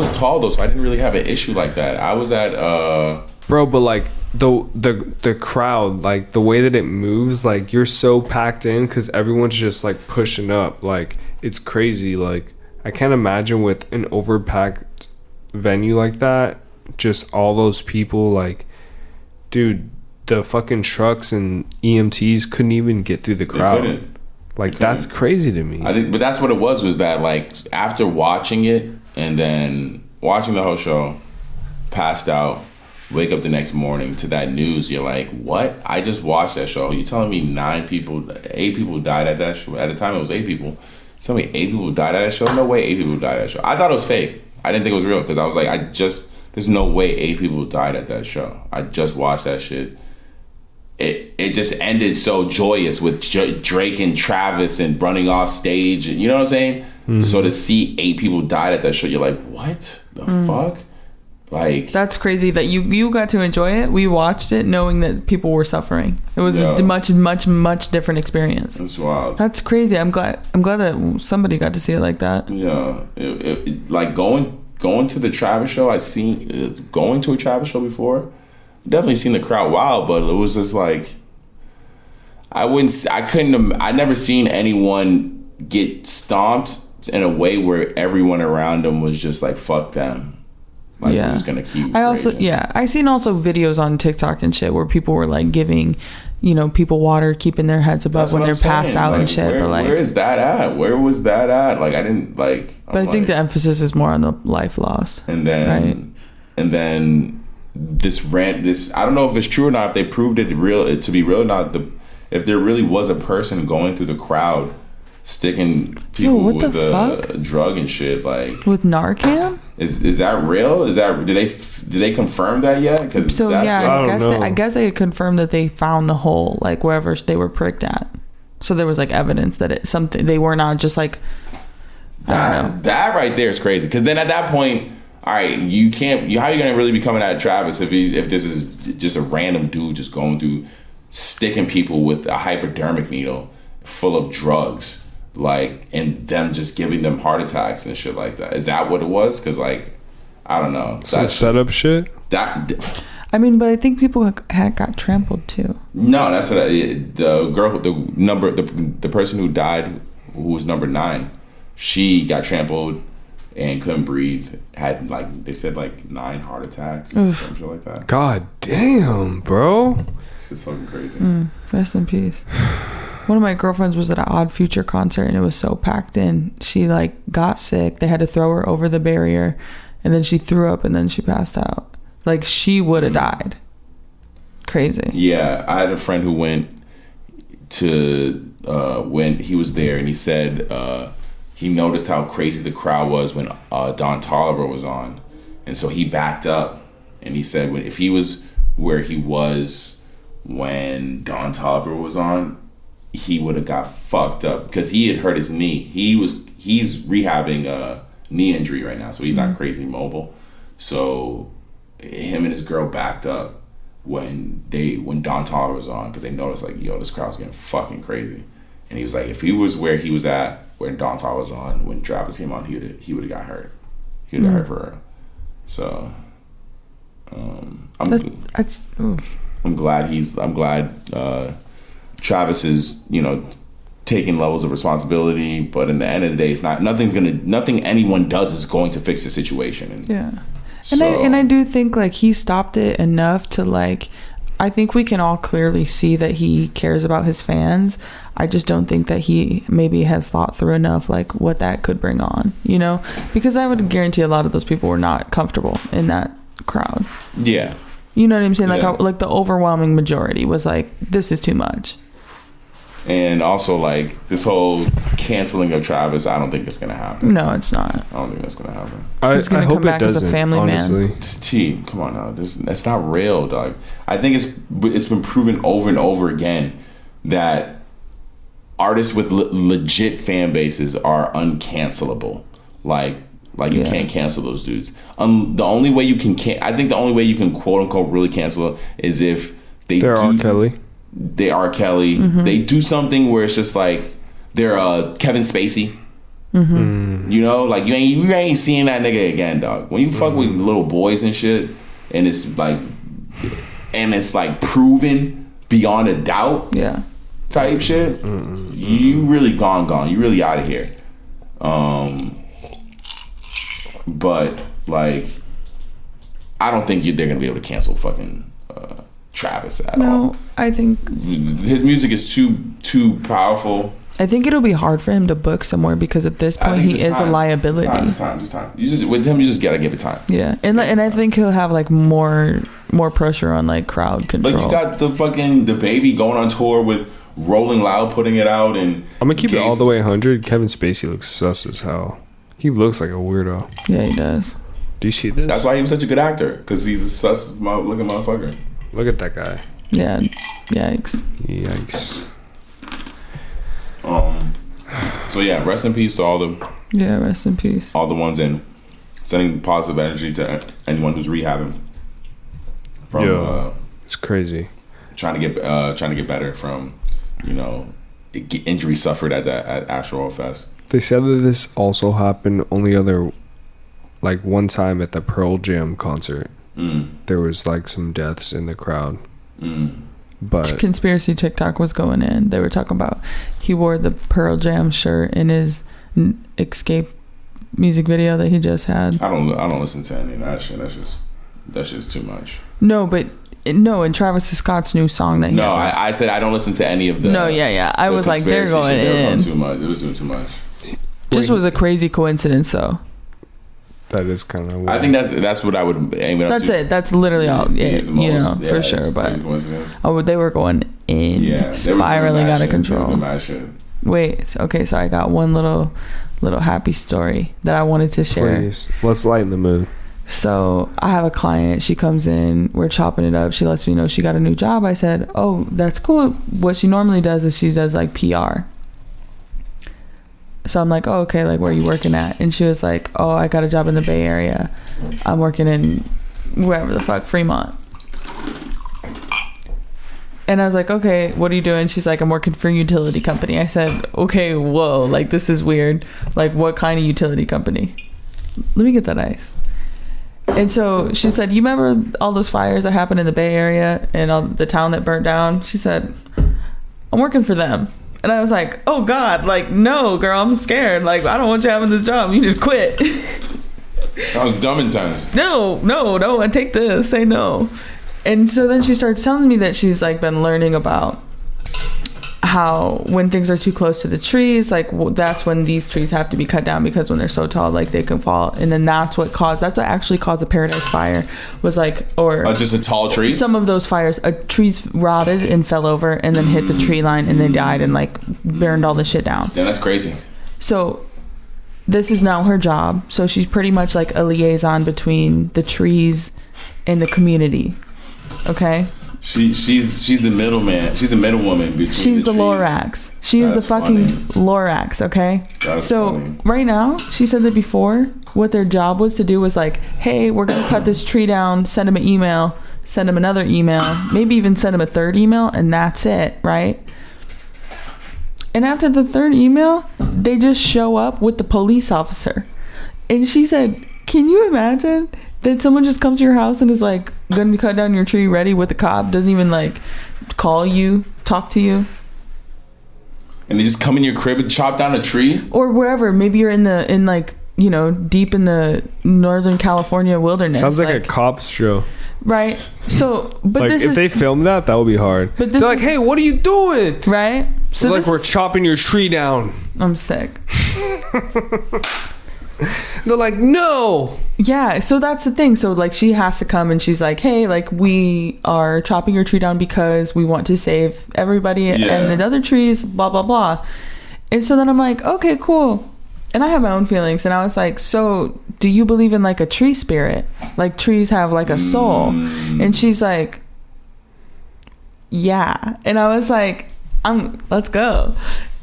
tall though, so I didn't really have an issue like that. I was at bro, but like the crowd, like the way that it moves, like you're so packed in because everyone's just like pushing up. Like it's crazy. Like I can't imagine with an overpacked venue like that, just all those people. Like, dude, the fucking trucks and EMTs couldn't even get through the crowd. Like that's crazy to me. I think, but that's what it was that like after watching it and then watching the whole show, passed out. Wake up the next morning to that news, you're like, what? I just watched that show. You telling me 8 people died at that show? At the time it was 8 people. You telling me 8 people died at that show? No way 8 people died at that show. I thought it was fake. I didn't think it was real because I was like, there's no way 8 people died at that show. I just watched that shit. It just ended so joyous with Drake and Travis and running off stage. You know what I'm saying? Mm-hmm. So to see 8 people died at that show, you're like, what the fuck? Like, that's crazy that you got to enjoy it. We watched it knowing that people were suffering. It was a much different experience. That's wild. That's crazy. I'm glad that somebody got to see it like that. Yeah, like going to the Travis show. Going to a Travis show before. Definitely seen the crowd wild, but it was just like I never seen anyone get stomped in a way where everyone around them was just like fuck them. Like, we're just gonna keep I seen also videos on TikTok and shit where people were like giving, people water, keeping their heads above when they're passed out and shit. But like, where is that at? Where was that at? Like, I didn't like. But I think the emphasis is more on the life loss. And then this I don't know if it's true or not, if they proved it to be real or not, if there really was a person going through the crowd sticking people with a drug and shit, like with Narcan. Is that real? Did they confirm that yet? Because so yeah, I guess they had confirmed that they found the hole, like wherever they were pricked at. So there was like evidence that it's something, they were not just like, I don't know. That right there is crazy. Because then at that point, all right, how are you gonna really be coming at Travis if this is just a random dude just going through sticking people with a hypodermic needle full of drugs, like, and them just giving them heart attacks and shit like that? Is that what it was? Because like, I don't know. Some setup shit. I mean, but I think people had got trampled too. No, that's what the person who died, who was number 9, she got trampled and couldn't breathe. Had like they said like 9 heart attacks, something like that. God damn, bro. It's fucking crazy. Rest in peace. One of my girlfriends was at an Odd Future concert and it was so packed in. She like got sick. They had to throw her over the barrier, and then she threw up and then she passed out. Like she would have died. Crazy. Yeah, I had a friend who went to when he was there, and he said he noticed how crazy the crowd was when Don Toliver was on, and so he backed up, and he said if he was where he was when Don Toliver was on, he would have got fucked up because he had hurt his knee. He's rehabbing a knee injury right now, so he's not crazy mobile. So him and his girl backed up when Don Toliver was on, because they noticed like, yo, this crowd's getting fucking crazy. And he was like, if he was where he was at when Don Toliver was on, when Travis came on, he would have got hurt. He would have got hurt for her. So I'm glad Travis is, taking levels of responsibility, but in the end of the day, it's not, nothing anyone does is going to fix the situation. And I do think like he stopped it enough to like, I think we can all clearly see that he cares about his fans. I just don't think that he maybe has thought through enough like what that could bring on, because I would guarantee a lot of those people were not comfortable in that crowd. Yeah. You know what I'm saying? Like the overwhelming majority was like, this is too much. And also, like, this whole canceling of Travis, I don't think it's going to happen. No, it's not. I don't think that's going to happen. He's going to come back as a family honestly. man. It's T. Come on now. That's not real, dog. I think it's been proven over and over again that artists with legit fan bases are uncancelable. Like you can't cancel those dudes. The only way you can quote unquote really cancel is if they're R. Kelly. They are Kelly. Mm-hmm. They do something where it's just like they're Kevin Spacey. Mm-hmm. Like you ain't seeing that nigga again, dog. When you fuck with little boys and shit, and it's like proven beyond a doubt, type shit. Mm-hmm. You really gone. You really out of here. But like, I don't think they're gonna be able to cancel fucking Travis at all. No, I think his music is too powerful. I think it'll be hard for him to book somewhere because at this point he is a liability. Just time. With him, you just gotta give it time. Yeah, and I think he'll have like more pressure on like crowd control. Like you got the baby going on tour with Rolling Loud putting it out, and I'm gonna keep it all the way 100. Kevin Spacey looks sus as hell. He looks like a weirdo. Yeah, he does. Do you see this? That's why he was such a good actor, because he's a sus looking motherfucker. Look at that guy. Yeah. Yikes. So yeah, rest in peace to all the. Yeah, rest in peace. All the ones in, sending positive energy to anyone who's rehabbing. It's crazy. Trying to get better from, injuries suffered at Astroworld Fest. They said that this also happened one time at the Pearl Jam concert. There was like some deaths in the crowd. But conspiracy TikTok was going in. They were talking about he wore the Pearl Jam shirt in his Escape music video that he just had. I don't listen to any of that shit. That's just too much. No, but in Travis Scott's new song that he has. I said I don't listen to any of the. No, yeah. I was like, they're going in. Too much. It was doing too much. Just was a crazy coincidence, though. That is kind of. I think that's what I would aim it up to. That's it. That's literally all. Yeah, for sure. But they were going in, spiraling out of control. Wait. Okay. So I got one little happy story that I wanted to share. Please, let's lighten the mood. So I have a client. She comes in. We're chopping it up. She lets me know she got a new job. I said, "Oh, that's cool." What she normally does is she does like PR. So I'm like, "Oh, okay, like where are you working at?" And she was like, "Oh, I got a job in the Bay Area. I'm working in wherever the fuck, Fremont." And I was like, "Okay, what are you doing?" She's like, "I'm working for a utility company." I said, "Okay, whoa, like this is weird. Like what kind of utility company?" Let me get that ice. And so she said, "You remember all those fires that happened in the Bay Area and all the town that burnt down?" She said, "I'm working for them." And I was like, "Oh God, like, no, girl, I'm scared. Like, I don't want you having this job. You need to quit." I was dumb in times. No, I take this. Say no. And so then she starts telling me that she's like been learning about how when things are too close to the trees, like that's when these trees have to be cut down, because when they're so tall, like they can fall. And then that's what actually caused the Paradise Fire, was like, or just a tall tree. Some of those fires, trees rotted and fell over and then hit the tree line and they died and like burned all the shit down. Yeah, that's crazy. So this is now her job. So she's pretty much like a liaison between the trees and the community. Okay. She's the middleman. She's the middlewoman between. She's the Lorax. She's the fucking Lorax. Okay. So right now, she said that before, what their job was to do was like, "Hey, we're gonna cut this tree down. Send them an email. Send them another email. Maybe even send them a third email, and that's it, right?" And after the third email, they just show up with the police officer. And she said, "Can you imagine that someone just comes to your house and is like gonna be cut down your tree ready with a cop, doesn't even like call you, talk to you, and they just come in your crib and chop down a tree?" Or wherever, maybe you're in like, you know, deep in the Northern California wilderness. Sounds like a cop's show, right? So but like, if they film that would be hard. But they're like, "Hey, what are you doing?" Right? So like, "We're chopping your tree down." I'm sick. They're like, "No." Yeah, so that's the thing. So like she has to come and she's like, "Hey, like we are chopping your tree down because we want to save everybody and the other trees, blah blah blah." And so then I'm like, "Okay, cool." And I have my own feelings, and I was like, "So do you believe in like a tree spirit? Like trees have like a soul?" And she's like, "Yeah." And I was like, let's go.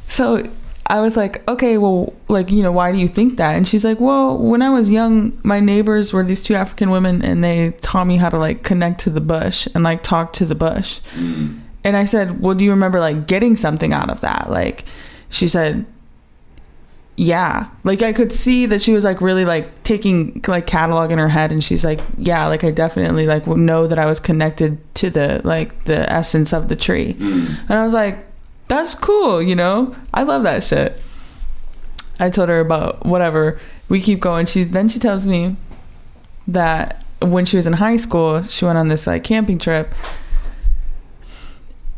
So I was like, "Okay, well, like, you know, why do you think that?" And she's like, "Well, when I was young, my neighbors were these two African women, and they taught me how to like connect to the bush and like talk to the bush." And I said, "Well, do you remember like getting something out of that?" Like, she said, "Yeah." Like I could see that she was like really like taking like catalog in her head, and she's like, "Yeah, like I definitely like know that I was connected to the like the essence of the tree." And I was like, "That's cool, you know? I love that shit." I told her about whatever. We keep going. She tells me that when she was in high school, she went on this like camping trip,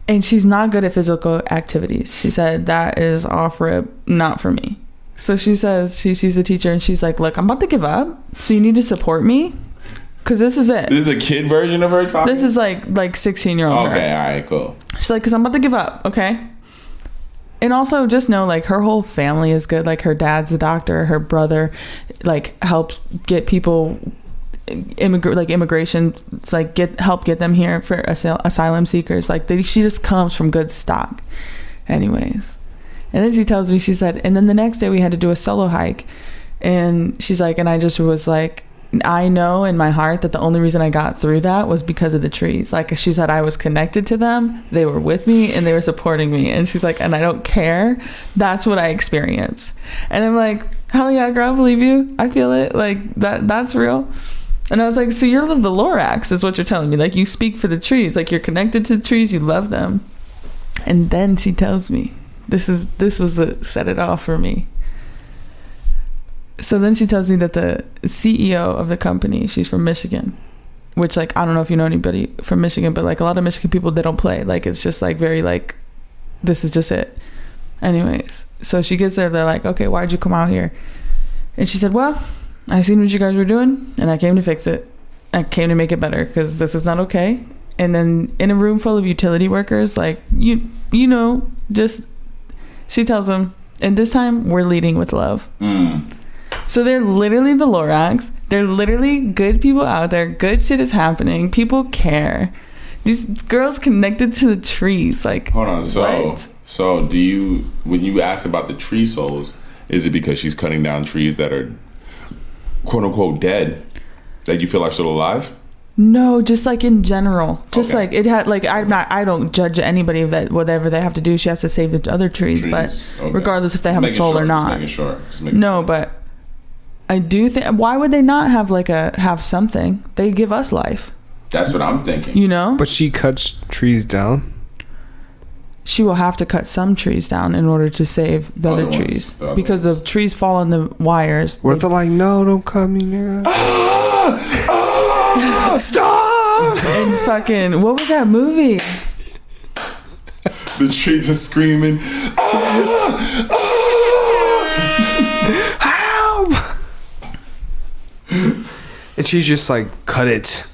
and she's not good at physical activities. She said, "That is off rip, not for me." So she says she sees the teacher and she's like, "Look, I'm about to give up, so you need to support me, because this is it." This is a kid version of her talking? This is like 16-year-old. Okay, all right, cool. She's like, "Because I'm about to give up, okay? And also just know like her whole family is good. Like her dad's a doctor, her brother like helps get people immigration, like help get them here for asylum seekers. Like she just comes from good stock." Anyways, and then she tells me, she said, and then the next day we had to do a solo hike, and she's like, and I just was like, I know in my heart that the only reason I got through that was because of the trees. Like she said, I was connected to them, they were with me, and they were supporting me. And she's like, and I don't care, that's what I experienced. And I'm like, hell yeah, girl, I believe you, I feel it, like that's real. And I was like, so you're the Lorax is what you're telling me, like you speak for the trees, like you're connected to the trees, you love them. And then she tells me, this was the set it off for me. So then she tells me that the CEO of the company, she's from Michigan, which like, I don't know if you know anybody from Michigan, but like a lot of Michigan people, they don't play. Like, it's just like very like, this is just it. Anyways, so she gets there. They're like, "Okay, why'd you come out here?" And she said, "Well, I seen what you guys were doing, and I came to fix it. I came to make it better because this is not okay. And then in a room full of utility workers, like you know, just she tells them, and this time we're leading with love. So they're literally the Lorax. They're literally good people out there. Good shit is happening. People care. These girls connected to the trees. Like, hold on. what? So do you, when you ask about the tree souls, is it because she's cutting down trees that are quote unquote dead that you feel are still alive? No, just like in general. Just Okay. like it had like I don't judge anybody that whatever they have to do, she has to save the other trees. But okay. regardless if they have a soul or not. Just making No, sure. but I do think, why would they not have something? They give us life. That's what I'm thinking. You know? But she cuts trees down. She will have to cut some trees down in order to save the other trees. Because the trees fall on the wires. Where they're like, no, don't cut me now. Stop! And fucking, what was that movie? The tree just screaming. Help! And she's just like, cut it.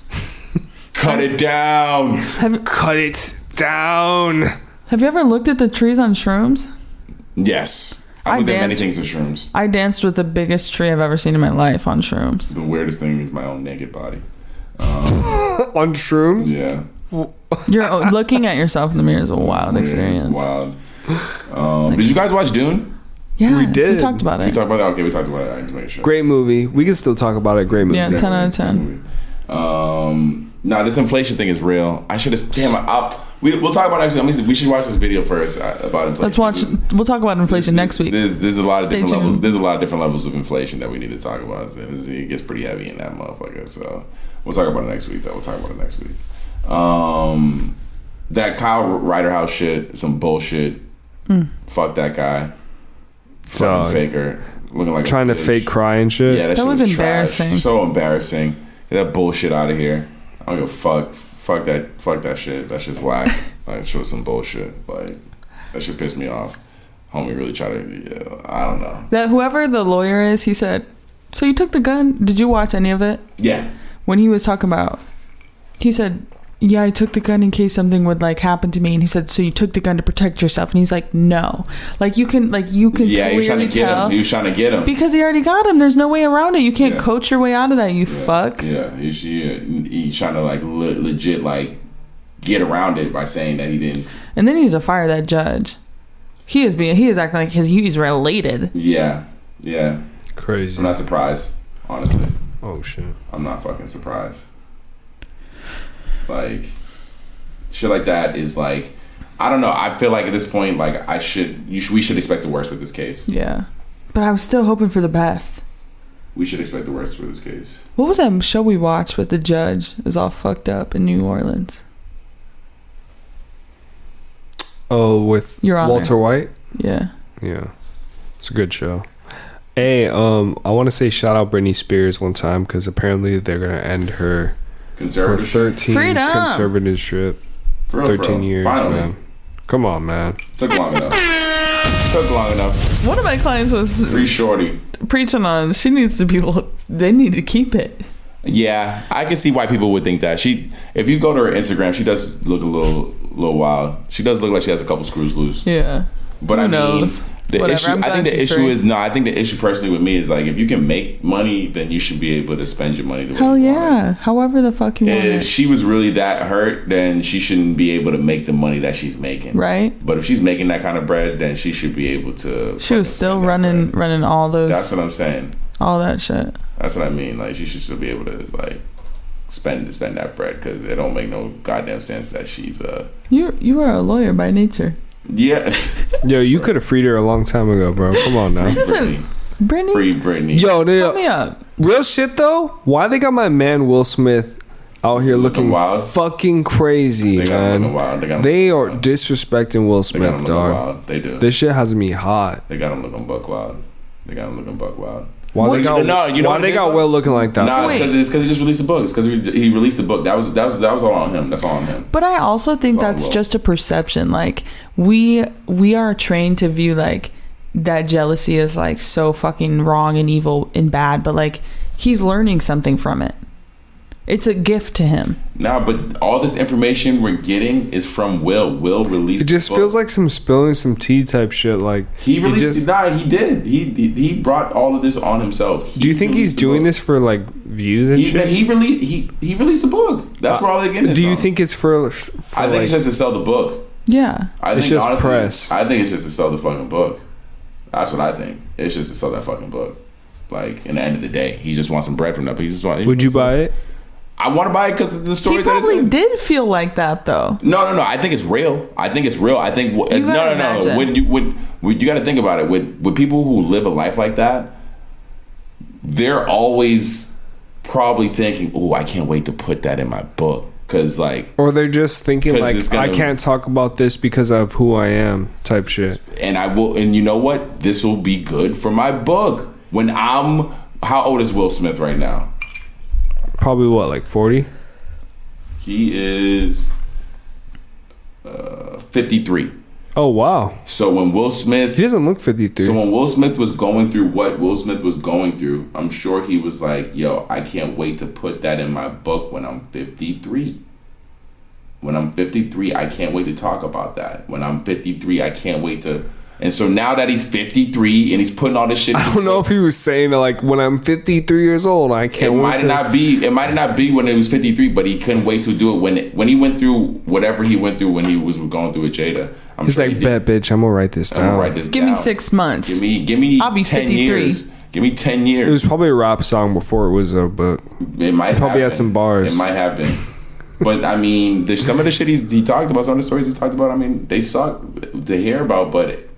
Cut it down. Cut it down. Have you ever looked at the trees on shrooms? Yes. I looked at many things with shrooms. I danced with the biggest tree I've ever seen in my life on shrooms. The weirdest thing is my own naked body. On shrooms? Yeah. You're looking at yourself in the mirror is a wild experience. It's wild. Did you guys watch Dune? Yeah, We did. We talked about We it. talked about it? Okay, we talked about it. I just make sure. Great movie. We can still talk about it. Great movie. Yeah, 10 out of 10. Nah, this inflation thing is real. I should have. Damn, we'll talk about it actually. We should watch this video first about inflation. Let's watch. We'll talk about inflation next week. There's a lot of Stay different levels. tuned. There's a lot of different levels of inflation that we need to talk about. It gets pretty heavy in that motherfucker. So we'll talk about it next week. That Kyle Ryderhouse shit, some bullshit. Fuck that guy. Fucking faker. Looking like Trying to fake cry and shit. Yeah, that shit was trash. embarrassing. So embarrassing. Get that bullshit out of here. I don't give a fuck. Fuck that shit. That shit's whack. Like, show some bullshit. Like, that shit pissed me off. Homie really tried to. I don't know. That whoever the lawyer is, he said, "So you took the gun? Did you watch any of it?" Yeah. When he was talking about, he said, "Yeah, I took the gun in case something would like happen to me." And he said, "So you took the gun to protect yourself?" And he's like, "No." Like you can Yeah, clearly he was trying to get tell. him. He was trying to get him. Because he already got him. There's no way around it. You can't Yeah. coach your way out of that, you fuck. Yeah, he's trying to like legit like get around it by saying that he didn't. And then he need to fire that judge. He is acting like he's related. Yeah. Crazy. I'm not surprised, honestly. Oh shit. I'm not fucking surprised. Like, shit like that is like, I don't know. I feel like at this point, like we should expect the worst with this case. Yeah. But I was still hoping for the best. We should expect the worst with this case. What was that show we watched with the judge? It was all fucked up in New Orleans. Oh, with Your Honor. Walter White? Yeah. Yeah. It's a good show. Hey, I want to say shout out Britney Spears one time because apparently they're going to end her Conservative. 13 Freedom. conservatorship. For real, 13 years, finally. man. Come on, man. Took long enough. One of my clients was Free shorty. preaching on she needs to be. They need to keep it. Yeah, I can see why people would think that. If you go to her Instagram, she does look a little wild. She does look like she has a couple screws loose. Yeah. But Who I mean, knows? the Whatever, issue. I'm I think glad the she's issue free. is no. I think the issue personally with me is like if you can make money, then you should be able to spend your money the way Hell you want yeah. However the fuck you it. want If it. she was really that hurt, then she shouldn't be able to make the money that she's making. Right? But if she's making that kind of bread, then she should be able to. She was still spend that bread. running all those, That's what I'm saying. all that shit. That's what I mean. Like she should still be able to like spend that bread because it don't make no goddamn sense that she's You are a lawyer by nature. yeah. Yo, you could have freed her a long time ago, bro. Come on now. Britney. Brittany, Free Britney. Yo, put me up. real shit though. Why they got my man Will Smith out here looking wild. fucking crazy, They got him looking man? wild. They got him They looking are wild. disrespecting Will They got him Smith, looking dog. wild. They do. This shit has me hot. They got him looking buck wild. They got him looking buck wild. Why they got, No, you know why what they it is, got though? Will looking like that? Nah, Wait. it's because he just released a book. It's because he released a book. That was all on him. That's all on him. But I also think It's all that's Will. just a perception. Like we are trained to view like that jealousy is like so fucking wrong and evil and bad. But like he's learning something from it. It's a gift to him. Nah, but all this information we're getting is from Will. Will released. It just feels like some spilling some tea type shit. Like he released. He did. He brought all of this on himself. Do you think he's doing this for like views and shit? He released a book. That's where all they get it. Do you from. think it's for I think it's just to sell the book. Yeah. It's just honestly, press. I think it's just to sell the fucking book. That's what I think. It's just to sell that fucking book. Like, in the end of the day, he just wants some bread from that. But he just wants. Would you buy it? I want to buy it because of the story. He probably did feel like that though. No. I think it's real. I think no. When you got to think about it. With people who live a life like that, they're always probably thinking, "Oh, I can't wait to put that in my book." Because or they're just thinking like, I can't talk about this because of who I am, type shit. And I will. And you know what? This will be good for my book. When how old is Will Smith right now? Probably what, like 40? He is 53. Oh wow! So when Will Smith, he doesn't look 53. So when Will Smith was going through what Will Smith was going through, I'm sure he was like, "Yo, I can't wait to put that in my book when I'm 53. When I'm 53, I can't wait to talk about that. When I'm 53, I can't wait to." And so now that he's 53 and he's putting all this shit, I don't know if he was saying like, when I'm 53 years old, I can't wait. It might not be when it was 53, but he couldn't wait to do it when he went through whatever he went through when he was going through with Jada. He's like, bet, bitch, I'm gonna write this down. Give me 6 months. Give me. I'll be 10 53. years. Give me 10 years. It was probably a rap song before it was a book. It might probably had some bars. It might have been. But I mean, some of the shit he talked about, some of the stories he talked about, I mean, they suck to hear about, but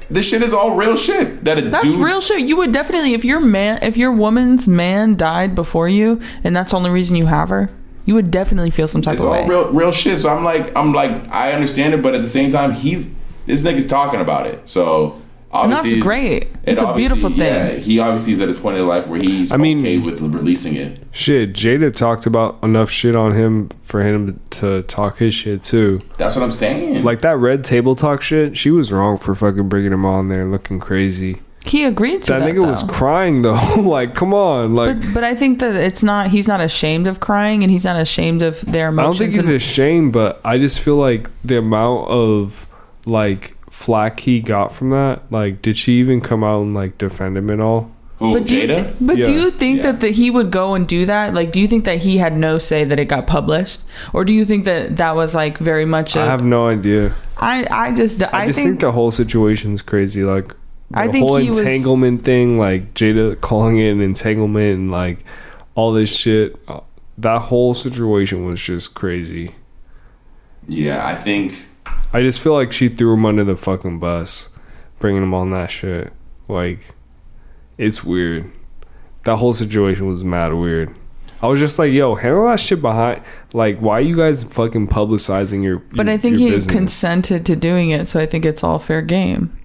this shit is all real shit. That's real shit. You would definitely, if your woman's man died before you, and that's the only reason you have her, you would definitely feel some type of way. It's all real shit. So I'm like, I understand it, but at the same time, this nigga's talking about it. So obviously, and that's great. It's a beautiful thing. Yeah, he obviously is at his point in life where he's okay with releasing it. Shit, Jada talked about enough shit on him for him to talk his shit too. That's what I'm saying. Like that Red Table Talk shit, she was wrong for fucking bringing him on there looking crazy. He agreed to that. That nigga was crying though. Like, come on. Like, but I think that he's not ashamed of crying, and he's not ashamed of their emotions. I don't think he's ashamed, but I just feel like the amount of like flack he got from that, like, did she even come out and like defend him at all? Who, Jada? Do you think that he would go and do that? Like, do you think that he had no say that it got published, or do you think that was like very much? I have no idea. I just think the whole situation's crazy. Like the think whole entanglement thing, like Jada calling it an entanglement, and like all this shit. That whole situation was just crazy. Yeah, I just feel like she threw him under the fucking bus, bringing him on that shit. Like, it's weird. That whole situation was mad weird. I was just like, yo, handle that shit behind. Like, why are you guys fucking publicizing your But I think he consented to doing it, so I think it's all fair game.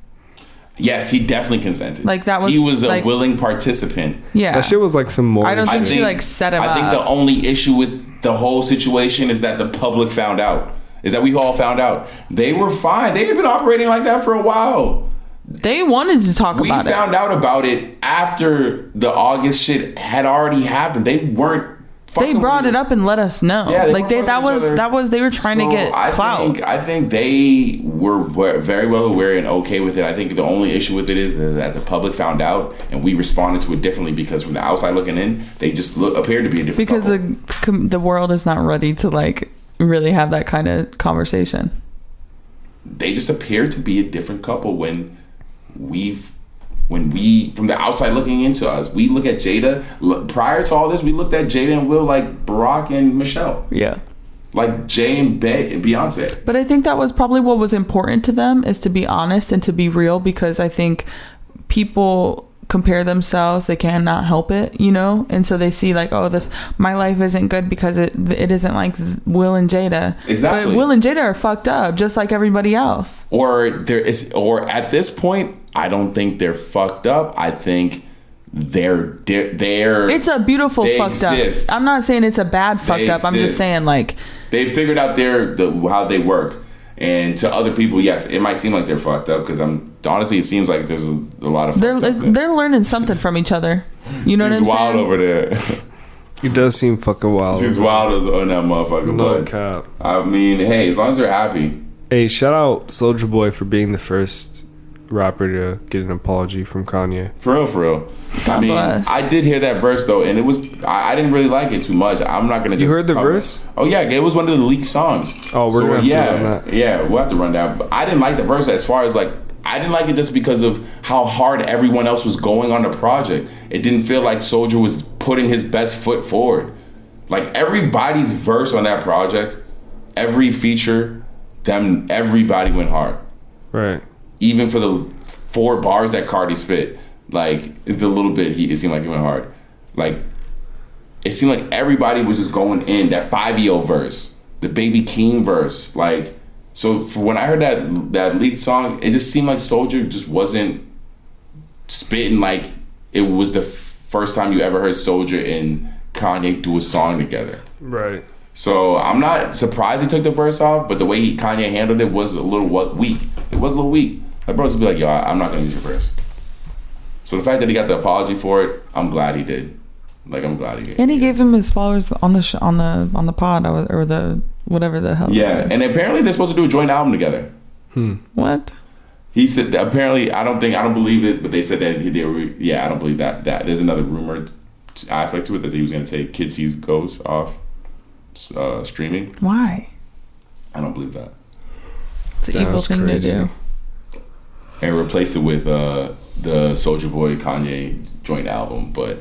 Yes, he definitely consented. Like, that was... He was like, a willing participant. Yeah. That shit was like some more... I don't think she, like, set him up. I think the only issue with the whole situation is that the public found out. Is that we all found out. They were fine. They had been operating like that for a while. They wanted to talk about it. We found out about it after the August shit had already happened. They weren't. They brought it up and let us know. Yeah, they were trying to get clout. I think they were very well aware and okay with it. I think the only issue with it is that the public found out and we responded to it differently because from the outside looking in, they just appeared to be a different couple. Because the world is not ready to like really have that kind of conversation. They just appear to be a different couple when we from the outside looking into us, we look at Jada. Prior to all this, we looked at Jada and Will like Barack and Michelle. Yeah. Like Jay and Beyonce. But I think that was probably what was important to them, is to be honest and to be real, because I think people compare themselves, they cannot help it, you know, and so they see like, oh, my life isn't good because it isn't like Will and Jada. Exactly. But Will and Jada are fucked up just like everybody else. Or at this point, I don't think they're fucked up. I think they're it's a beautiful fucked exist. Up. I'm not saying it's a bad fucked up. I'm just saying like they figured out how they work. And to other people, yes, it might seem like they're fucked up because honestly, it seems like there's a lot of they're learning something from each other. You know what I'm Seems wild saying? over there. It does seem fucking wild. Seems wild on that motherfucker. No But cap. I mean, hey, as long as they're happy. Hey, shout out Soulja Boy for being the first rapper to get an apology from Kanye. For real. I mean, bless. I did hear that verse though, and it was I didn't really like it too much. I'm not gonna. You just heard the cover- verse? Oh yeah, it was one of the leaked songs. Oh, we're gonna have to run that. Yeah, we'll have to run that. But I didn't like the verse as far as like I didn't like it just because of how hard everyone else was going on the project. It didn't feel like Soulja was putting his best foot forward. Like everybody's verse on that project, every feature, everybody went hard. Right. Even for the 4 bars that Cardi spit, like the little bit, it seemed like he went hard. Like it seemed like everybody was just going in. That 5EO verse, the Baby Keem verse, like so. For when I heard that leaked song, it just seemed like Soulja just wasn't spitting like it was the first time you ever heard Soulja and Kanye do a song together. Right. So I'm not surprised he took the verse off, but the way Kanye handled it was a little weak. It was a little weak. Like bro, just be like, yo, I'm not gonna use your verse. So the fact that he got the apology for it, I'm glad he did. Like I'm glad he did. And he gave him his flowers on the on the pod or the whatever the hell. Yeah, and apparently they're supposed to do a joint album together. What? He said that apparently I don't believe it, but they said that I don't believe that there's another rumored aspect to it that he was gonna take Kid C's Ghost off streaming. Why? I don't believe that. It's an evil thing to do. And replace it with the Soulja Boy Kanye joint album, but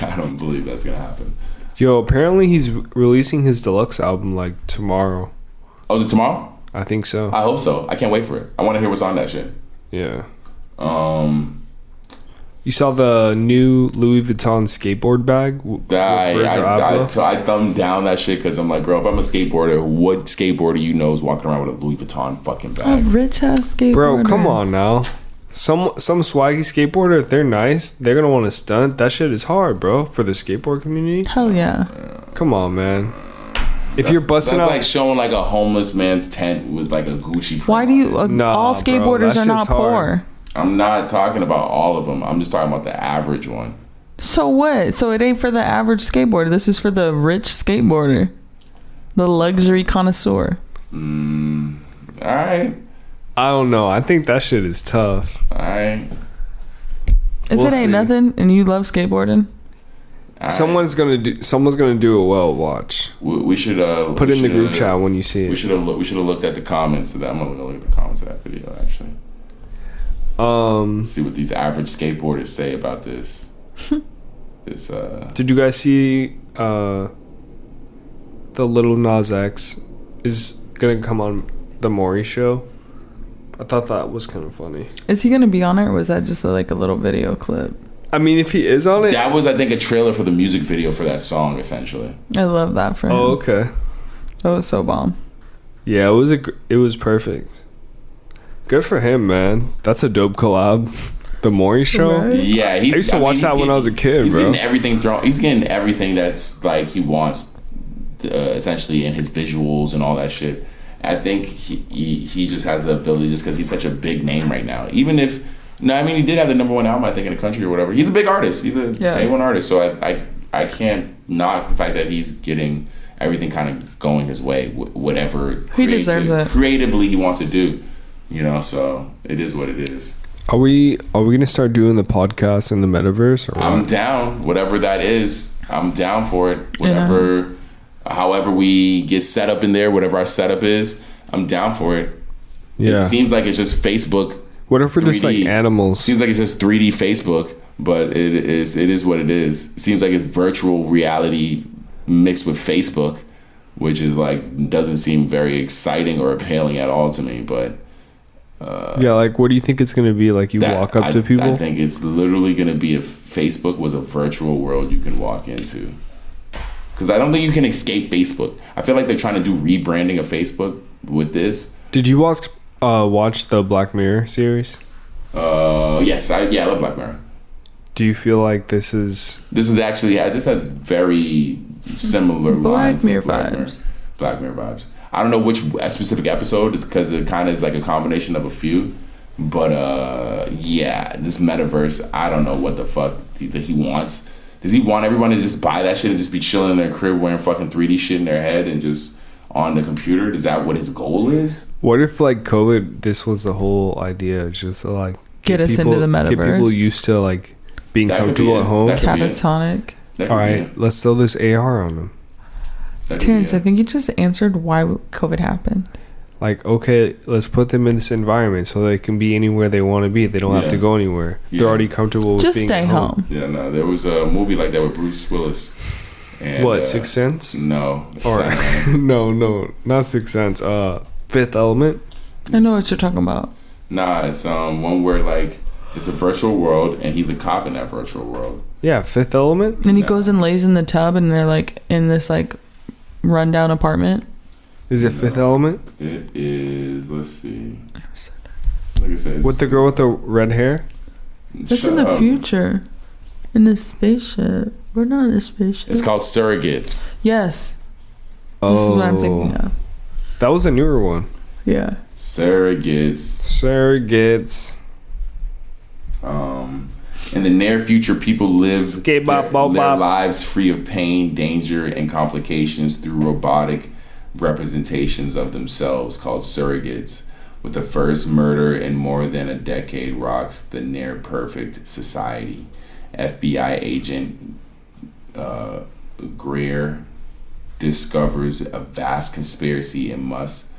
I don't believe that's gonna happen. Yo, apparently he's releasing his deluxe album like tomorrow. Oh, is it tomorrow? I think so. I hope so. I can't wait for it. I want to hear what's on that shit. Yeah. You saw the new Louis Vuitton skateboard bag? I thumbed down that shit because I'm like, bro, if I'm a skateboarder, what skateboarder you know is walking around with a Louis Vuitton fucking A bag? rich ass skateboarder. Bro, come on now. Some swaggy skateboarder, if they're nice, they're gonna want to stunt. That shit is hard, bro, for the skateboard community. Hell yeah. Come on, man. If you're busting that's out, like showing like a homeless man's tent with like a Gucci print. Why do you? on it. Nah, all bro, skateboarders that are not shit's hard. poor. I'm not talking about all of them. I'm just talking about the average one. So what? So it ain't for the average skateboarder. This is for the rich skateboarder, the luxury connoisseur. All right. I don't know. I think that shit is tough. All right. If We'll it ain't see. nothing and you love skateboarding, All right. Someone's gonna do it well. Watch. We should Put it in the group chat when you see We it. should have looked at the comments of that. I'm gonna look at the comments of that video actually. See what these average skateboarders say about this. Did you guys see the Lil Nas X is gonna come on the Maury show? I thought that was kind of funny. is he gonna be on it, or was that just like a little video clip? I mean, if he is on it, That was, I think, a trailer for the music video for that song, essentially. I love that for him. oh okay, That was so bomb. yeah, it was perfect. Good for him, man. That's a dope collab. The Maury show. Right. Yeah, I used to watch that when I was a kid, he's bro. Getting everything thrown. He's getting everything that's like he wants, essentially, in his visuals and all that shit. I think he just has the ability, just because he's such a big name right now. Even if, no, I mean, he did have the #1 album, I think, in the country or whatever. He's a big artist. He's a A1 artist. So I can't knock the fact that he's getting everything kind of going his way, whatever He deserves it. creatively he wants to do. You know, so it is what it is. Are we gonna start doing the podcast in the metaverse? Or I'm what? down. Whatever that is, I'm down for it. Whatever, however we get set up in there, whatever our setup is, I'm down for it. Yeah. It seems like it's just Facebook. What if we're just like 3D. animals? Seems like it's just 3D Facebook, but it is what it is. It seems like it's virtual reality mixed with Facebook, which is like doesn't seem very exciting or appealing at all to me. But Yeah, like what do you think it's gonna be? Like you walk up to people? I think it's literally gonna be if Facebook was a virtual world you can walk into. Because I don't think you can escape Facebook. I feel like they're trying to do rebranding of Facebook with this. Did you watch the Black Mirror series? Yes, I love Black Mirror. Do you feel like this is Actually this has very similar Black lines. Mirror of Black vibes. Black Mirror vibes. I don't know which specific episode is because it kind of is like a combination of a few. But yeah, this metaverse, I don't know what the fuck that he wants. Does he want everyone to just buy that shit and just be chilling in their crib wearing fucking 3D shit in their head and just on the computer? Is that what his goal is? What if like COVID, this was the whole idea, just to like get us into the metaverse, get people used to like being comfortable at home. Catatonic. All right, let's throw this AR on them. Terrence, I think you just answered why COVID happened. Like, okay, let's put them in this environment so they can be anywhere they want to be. They don't have to go anywhere. They're already comfortable with just being stay at home. Yeah, no, there was a movie like that with Bruce Willis. And, what, Sixth Sense? No. All right. no, not Sixth Sense. Fifth Element. I know what you're talking about. Nah, it's one where like it's a virtual world and he's a cop in that virtual world. Yeah, Fifth Element. And he goes and lays in the tub and they're like in this like rundown apartment. Is it Fifth Element? It is. Let's see. Like I said, with the girl with the red hair. That's in the future. In the spaceship. We're not in a spaceship. It's called Surrogates. Yes. This is what I'm thinking of. That was a newer one. Yeah. Surrogates. In the near future, people live their lives free of pain, danger, and complications through robotic representations of themselves called surrogates. With the first murder in more than a decade rocks the near perfect society. FBI agent Greer discovers a vast conspiracy and must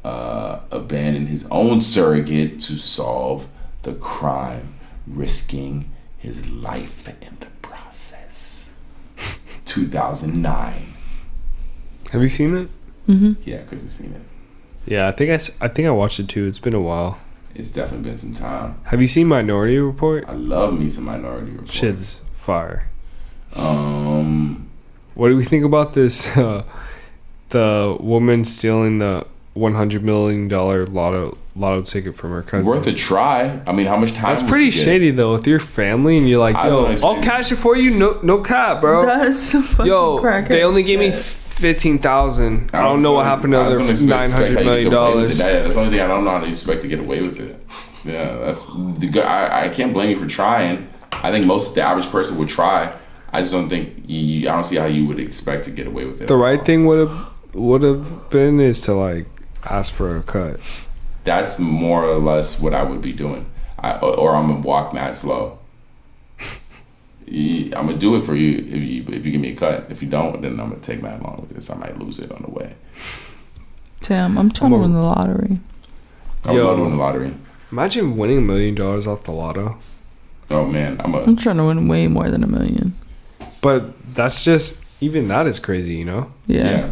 abandon his own surrogate to solve the crime, risking his life in the process. 2009. Have you seen it? Mm-hmm. Yeah, Chris has seen it. Yeah, I think I watched it too. It's been a while. It's definitely been some time. Have you seen Minority Report? I love me some Minority Report. Shit's fire. What do we think about this? The woman stealing the $100 million lotto ticket from her cousin. Worth a try. I mean, how much time? That's pretty shady though. With your family and you're like, yo, I'll cash it for you. No cap, bro. That's fucking they only gave me 15,000. I don't know what happened to the other $900 million. That's the only thing I don't know how to expect to get away with it. Yeah, that's the good. I can't blame you for trying. I think the average person would try. I just don't think I don't see how you would expect to get away with it. The right thing would have been is to like ask for a cut. That's more or less what I would be doing. Or I'm gonna walk mad slow. I'm gonna do it for you if you give me a cut. If you don't, then I'm gonna take mad long with this. I might lose it on the way. Damn, I'm trying to win the lottery. I would love to win the lottery. Imagine winning $1 million off the lotto. Oh man, I'm trying to win way more than $1 million. But that's just even that is crazy, you know? Yeah.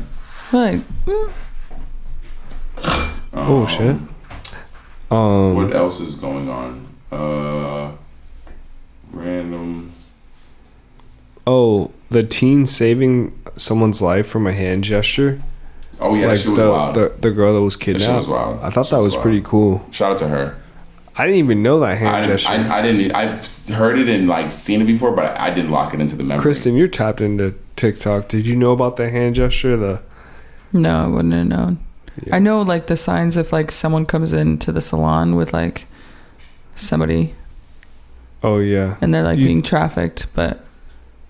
Like. Oh shit. What else is going on? Random. Oh, the teen saving someone's life from a hand gesture. Oh yeah, like she was wild. The girl that was kidnapped. That shit was wild. I thought that was pretty cool. Shout out to her. I didn't even know that hand gesture. I didn't. I've heard it and like seen it before, but I didn't lock it into the memory. Kristen, you're tapped into TikTok. Did you know about the hand gesture? No, I wouldn't have known. Yeah. I know like the signs if like someone comes into the salon with like somebody. Oh yeah. And they're like being trafficked, but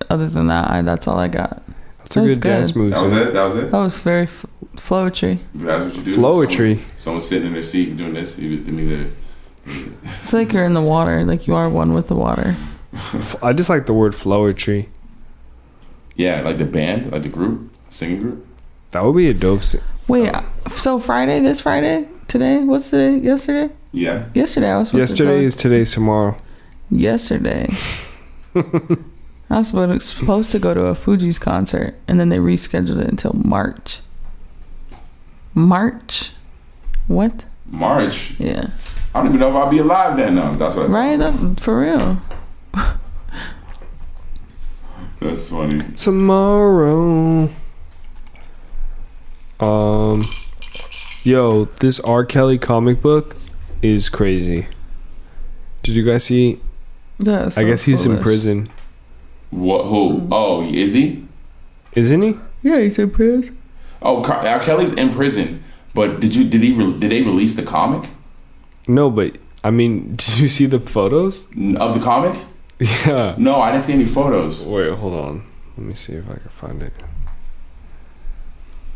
other than that, that's all I got. That's a good dance move. That was it. That was very flowetry. That's what you do. Flowetry. Someone sitting in their seat doing this. It means that. I feel like you're in the water, like you are one with the water. I just like the word flowetry. Yeah, like the band, like the group, singing group. That would be a dope. Wait, so this Friday, today? What's today? Yesterday? Yeah. Yesterday I was supposed to go. Yesterday is today's tomorrow. Yesterday. I was supposed to go to a Fugees concert, and then they rescheduled it until March. March? What? March? Yeah. I don't even know if I'll be alive then. No, that's what. For real. That's funny. Tomorrow. Yo, this R. Kelly comic book is crazy. Did you guys see? That's I guess he's in prison. What? Who? Oh, is he? Isn't he? Yeah, he's in prison. Oh, R. Kelly's in prison. But did they release the comic? No, but I mean, did you see the photos? Of the comic? Yeah. No, I didn't see any photos. Wait, hold on. Let me see if I can find it.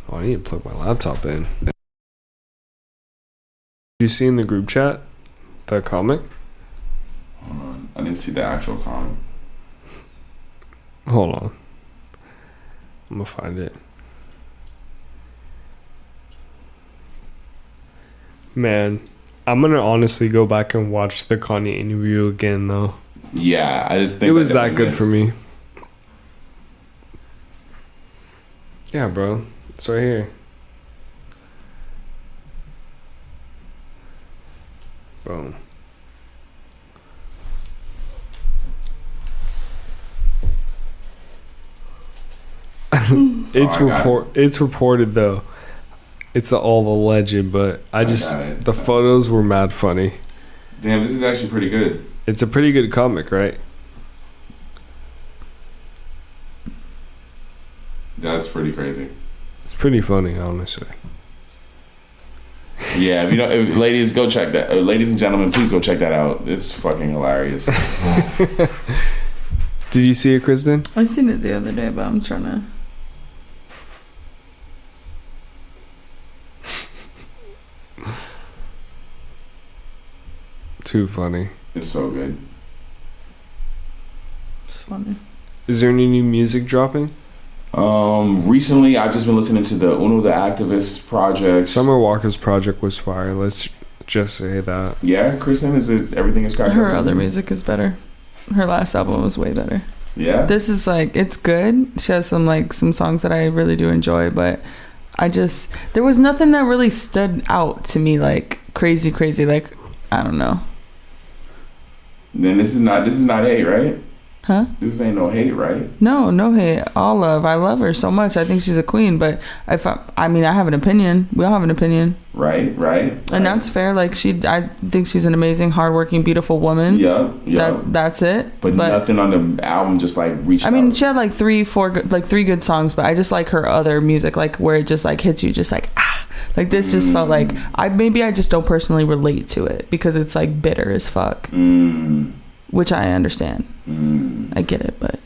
Oh, I need to plug my laptop in. Did you see in the group chat the comic? Hold on. I didn't see the actual comic. Hold on. I'm gonna find it. Man, I'm gonna honestly go back and watch the Kanye interview again, though. Yeah, I just think it was that good for me. Yeah, bro. It's right here. Boom. It's reported though. It's all alleged, but the photos were mad funny. Damn, this is actually pretty good. It's a pretty good comic, right? That's pretty crazy. It's pretty funny, honestly. Yeah, ladies, go check that. Ladies and gentlemen, please go check that out. It's fucking hilarious. Did you see it, Kristen? I seen it the other day, but I'm trying to. Too funny. It's so good. It's funny. Is there any new music dropping? Recently I've just been listening to the Uno the Activist project. Summer Walker's project was fire. Let's just say that. Yeah, Kristen, everything is cracked? Her other music is better. Her last album was way better. Yeah. This is it's good. She has some songs that I really do enjoy, but there was nothing that really stood out to me crazy. I don't know. Then this is not hate, right? Huh? This ain't no hate, right? No hate. All love. I love her so much. I think she's a queen. But I have an opinion. We all have an opinion. Right. And that's fair. I think she's an amazing, hardworking, beautiful woman. Yeah. That's it. But nothing on the album just reached out. I mean, she had 3 good songs, but I just like her other music, where it just hits you, just this just felt I just don't personally relate to it because it's bitter as fuck. Which I understand. I get it, but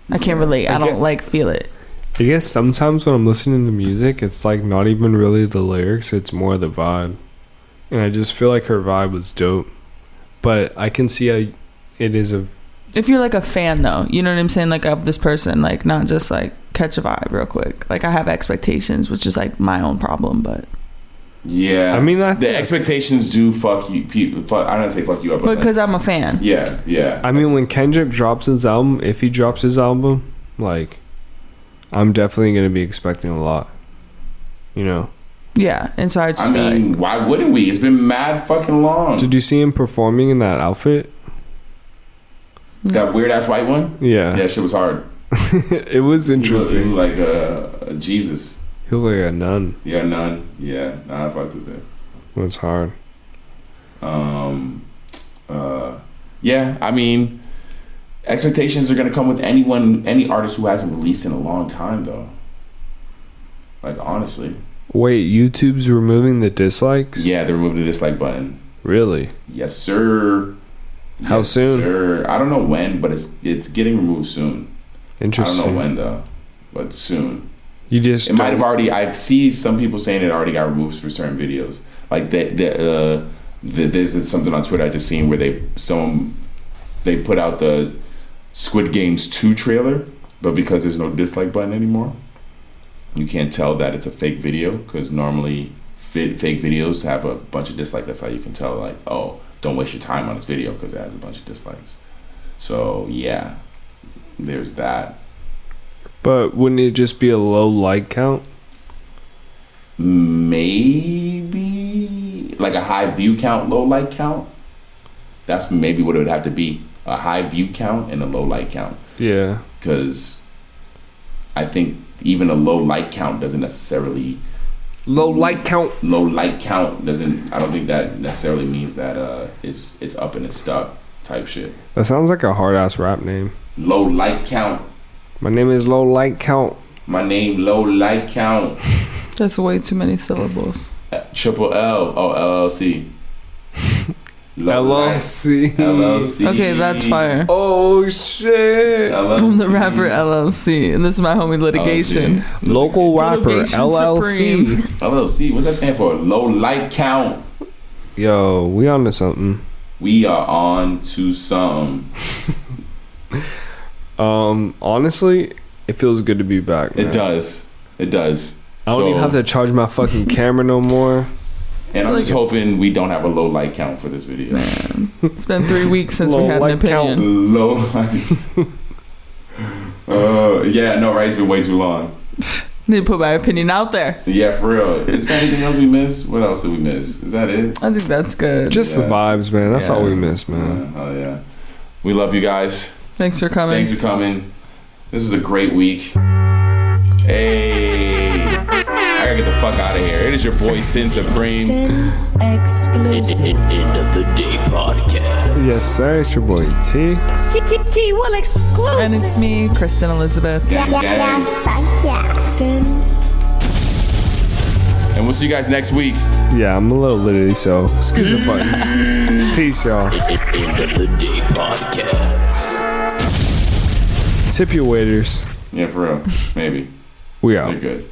I can't relate. I don't feel it. I guess sometimes when I'm listening to music, it's not even really the lyrics, it's more the vibe. And I just feel like her vibe was dope. But I can see how it is if you're a fan though, you know what I'm saying, of this person, not just catch a vibe real quick. I have expectations, which is my own problem, but yeah, I mean the expectations do fuck you. I don't say fuck you up, but because I'm a fan. Yeah. I mean, when Kendrick drops his album, if he drops his album, I'm definitely gonna be expecting a lot. Yeah, and so I mean, why wouldn't we? It's been mad fucking long. Did you see him performing in that outfit? That weird ass white one? Yeah. Yeah, shit was hard. It was interesting. He looked like Jesus. He looked like a nun. Yeah, nun. Yeah, I fucked with it. It was hard. Yeah, I mean, expectations are gonna come with any artist who hasn't released in a long time, though. Honestly. Wait, YouTube's removing the dislikes? Yeah, they're removing the dislike button. Really? Yes, sir. How soon? Sir. I don't know when, but it's getting removed soon. Interesting. I don't know when though, but soon. It might have already. I see some people saying it already got removed for certain videos. There's something on Twitter I just seen where they put out the Squid Games 2 trailer, but because there's no dislike button anymore, you can't tell that it's a fake video because normally fake videos have a bunch of dislikes. That's how you can tell oh, don't waste your time on this video because it has a bunch of dislikes. So yeah, there's that. But wouldn't it just be a low like count? Maybe a high view count, low like count. That's maybe what it would have to be. A high view count and a low like count. Yeah. Because I think even a low like count doesn't necessarily... Low like count doesn't... I don't think that necessarily means that it's up and it's stuck type shit. That sounds like a hard-ass rap name. Low like count. My name is Low Like Count. My name Low Like Count. That's way too many syllables. Triple L. Oh, LLC. LLC. LLC. Okay, that's fire. Oh shit. I'm the rapper LLC, and this is my homie Litigation. LLC. Local rapper Litigation LLC. Supreme. LLC. What's that stand for? Low light count. Yo, we on to something. We are on to something. Honestly, it feels good to be back, man. It does. It does. I don't even have to charge my fucking camera no more. And I'm just hoping we don't have a low light count for this video. Man, it's been 3 weeks since we Low had an light opinion. count. Low light. Yeah, no, right? It's been way too long. Need to put my opinion out there. Yeah, for real. Is there anything else we missed? What else did we miss? Is that it? I think that's good. Just the vibes, man. That's all we Yeah. miss, man. Oh, yeah. We love you guys. Thanks for coming. Thanks for coming. This was a great week. Hey. I gotta get the fuck out of here. It is your boy Sin Supreme. Sin exclusive. End of the Day Podcast. Yes, sir. It's your boy T. T will exclusive. And it's me, Kristen Elizabeth. Gang, gang. Thank ya. Sin. And we'll see you guys next week. Yeah, I'm a little litty, so excuse the buttons. Peace, y'all. End of the Day Podcast. Tip your waiters. Yeah, for real. Maybe. We They're out. good.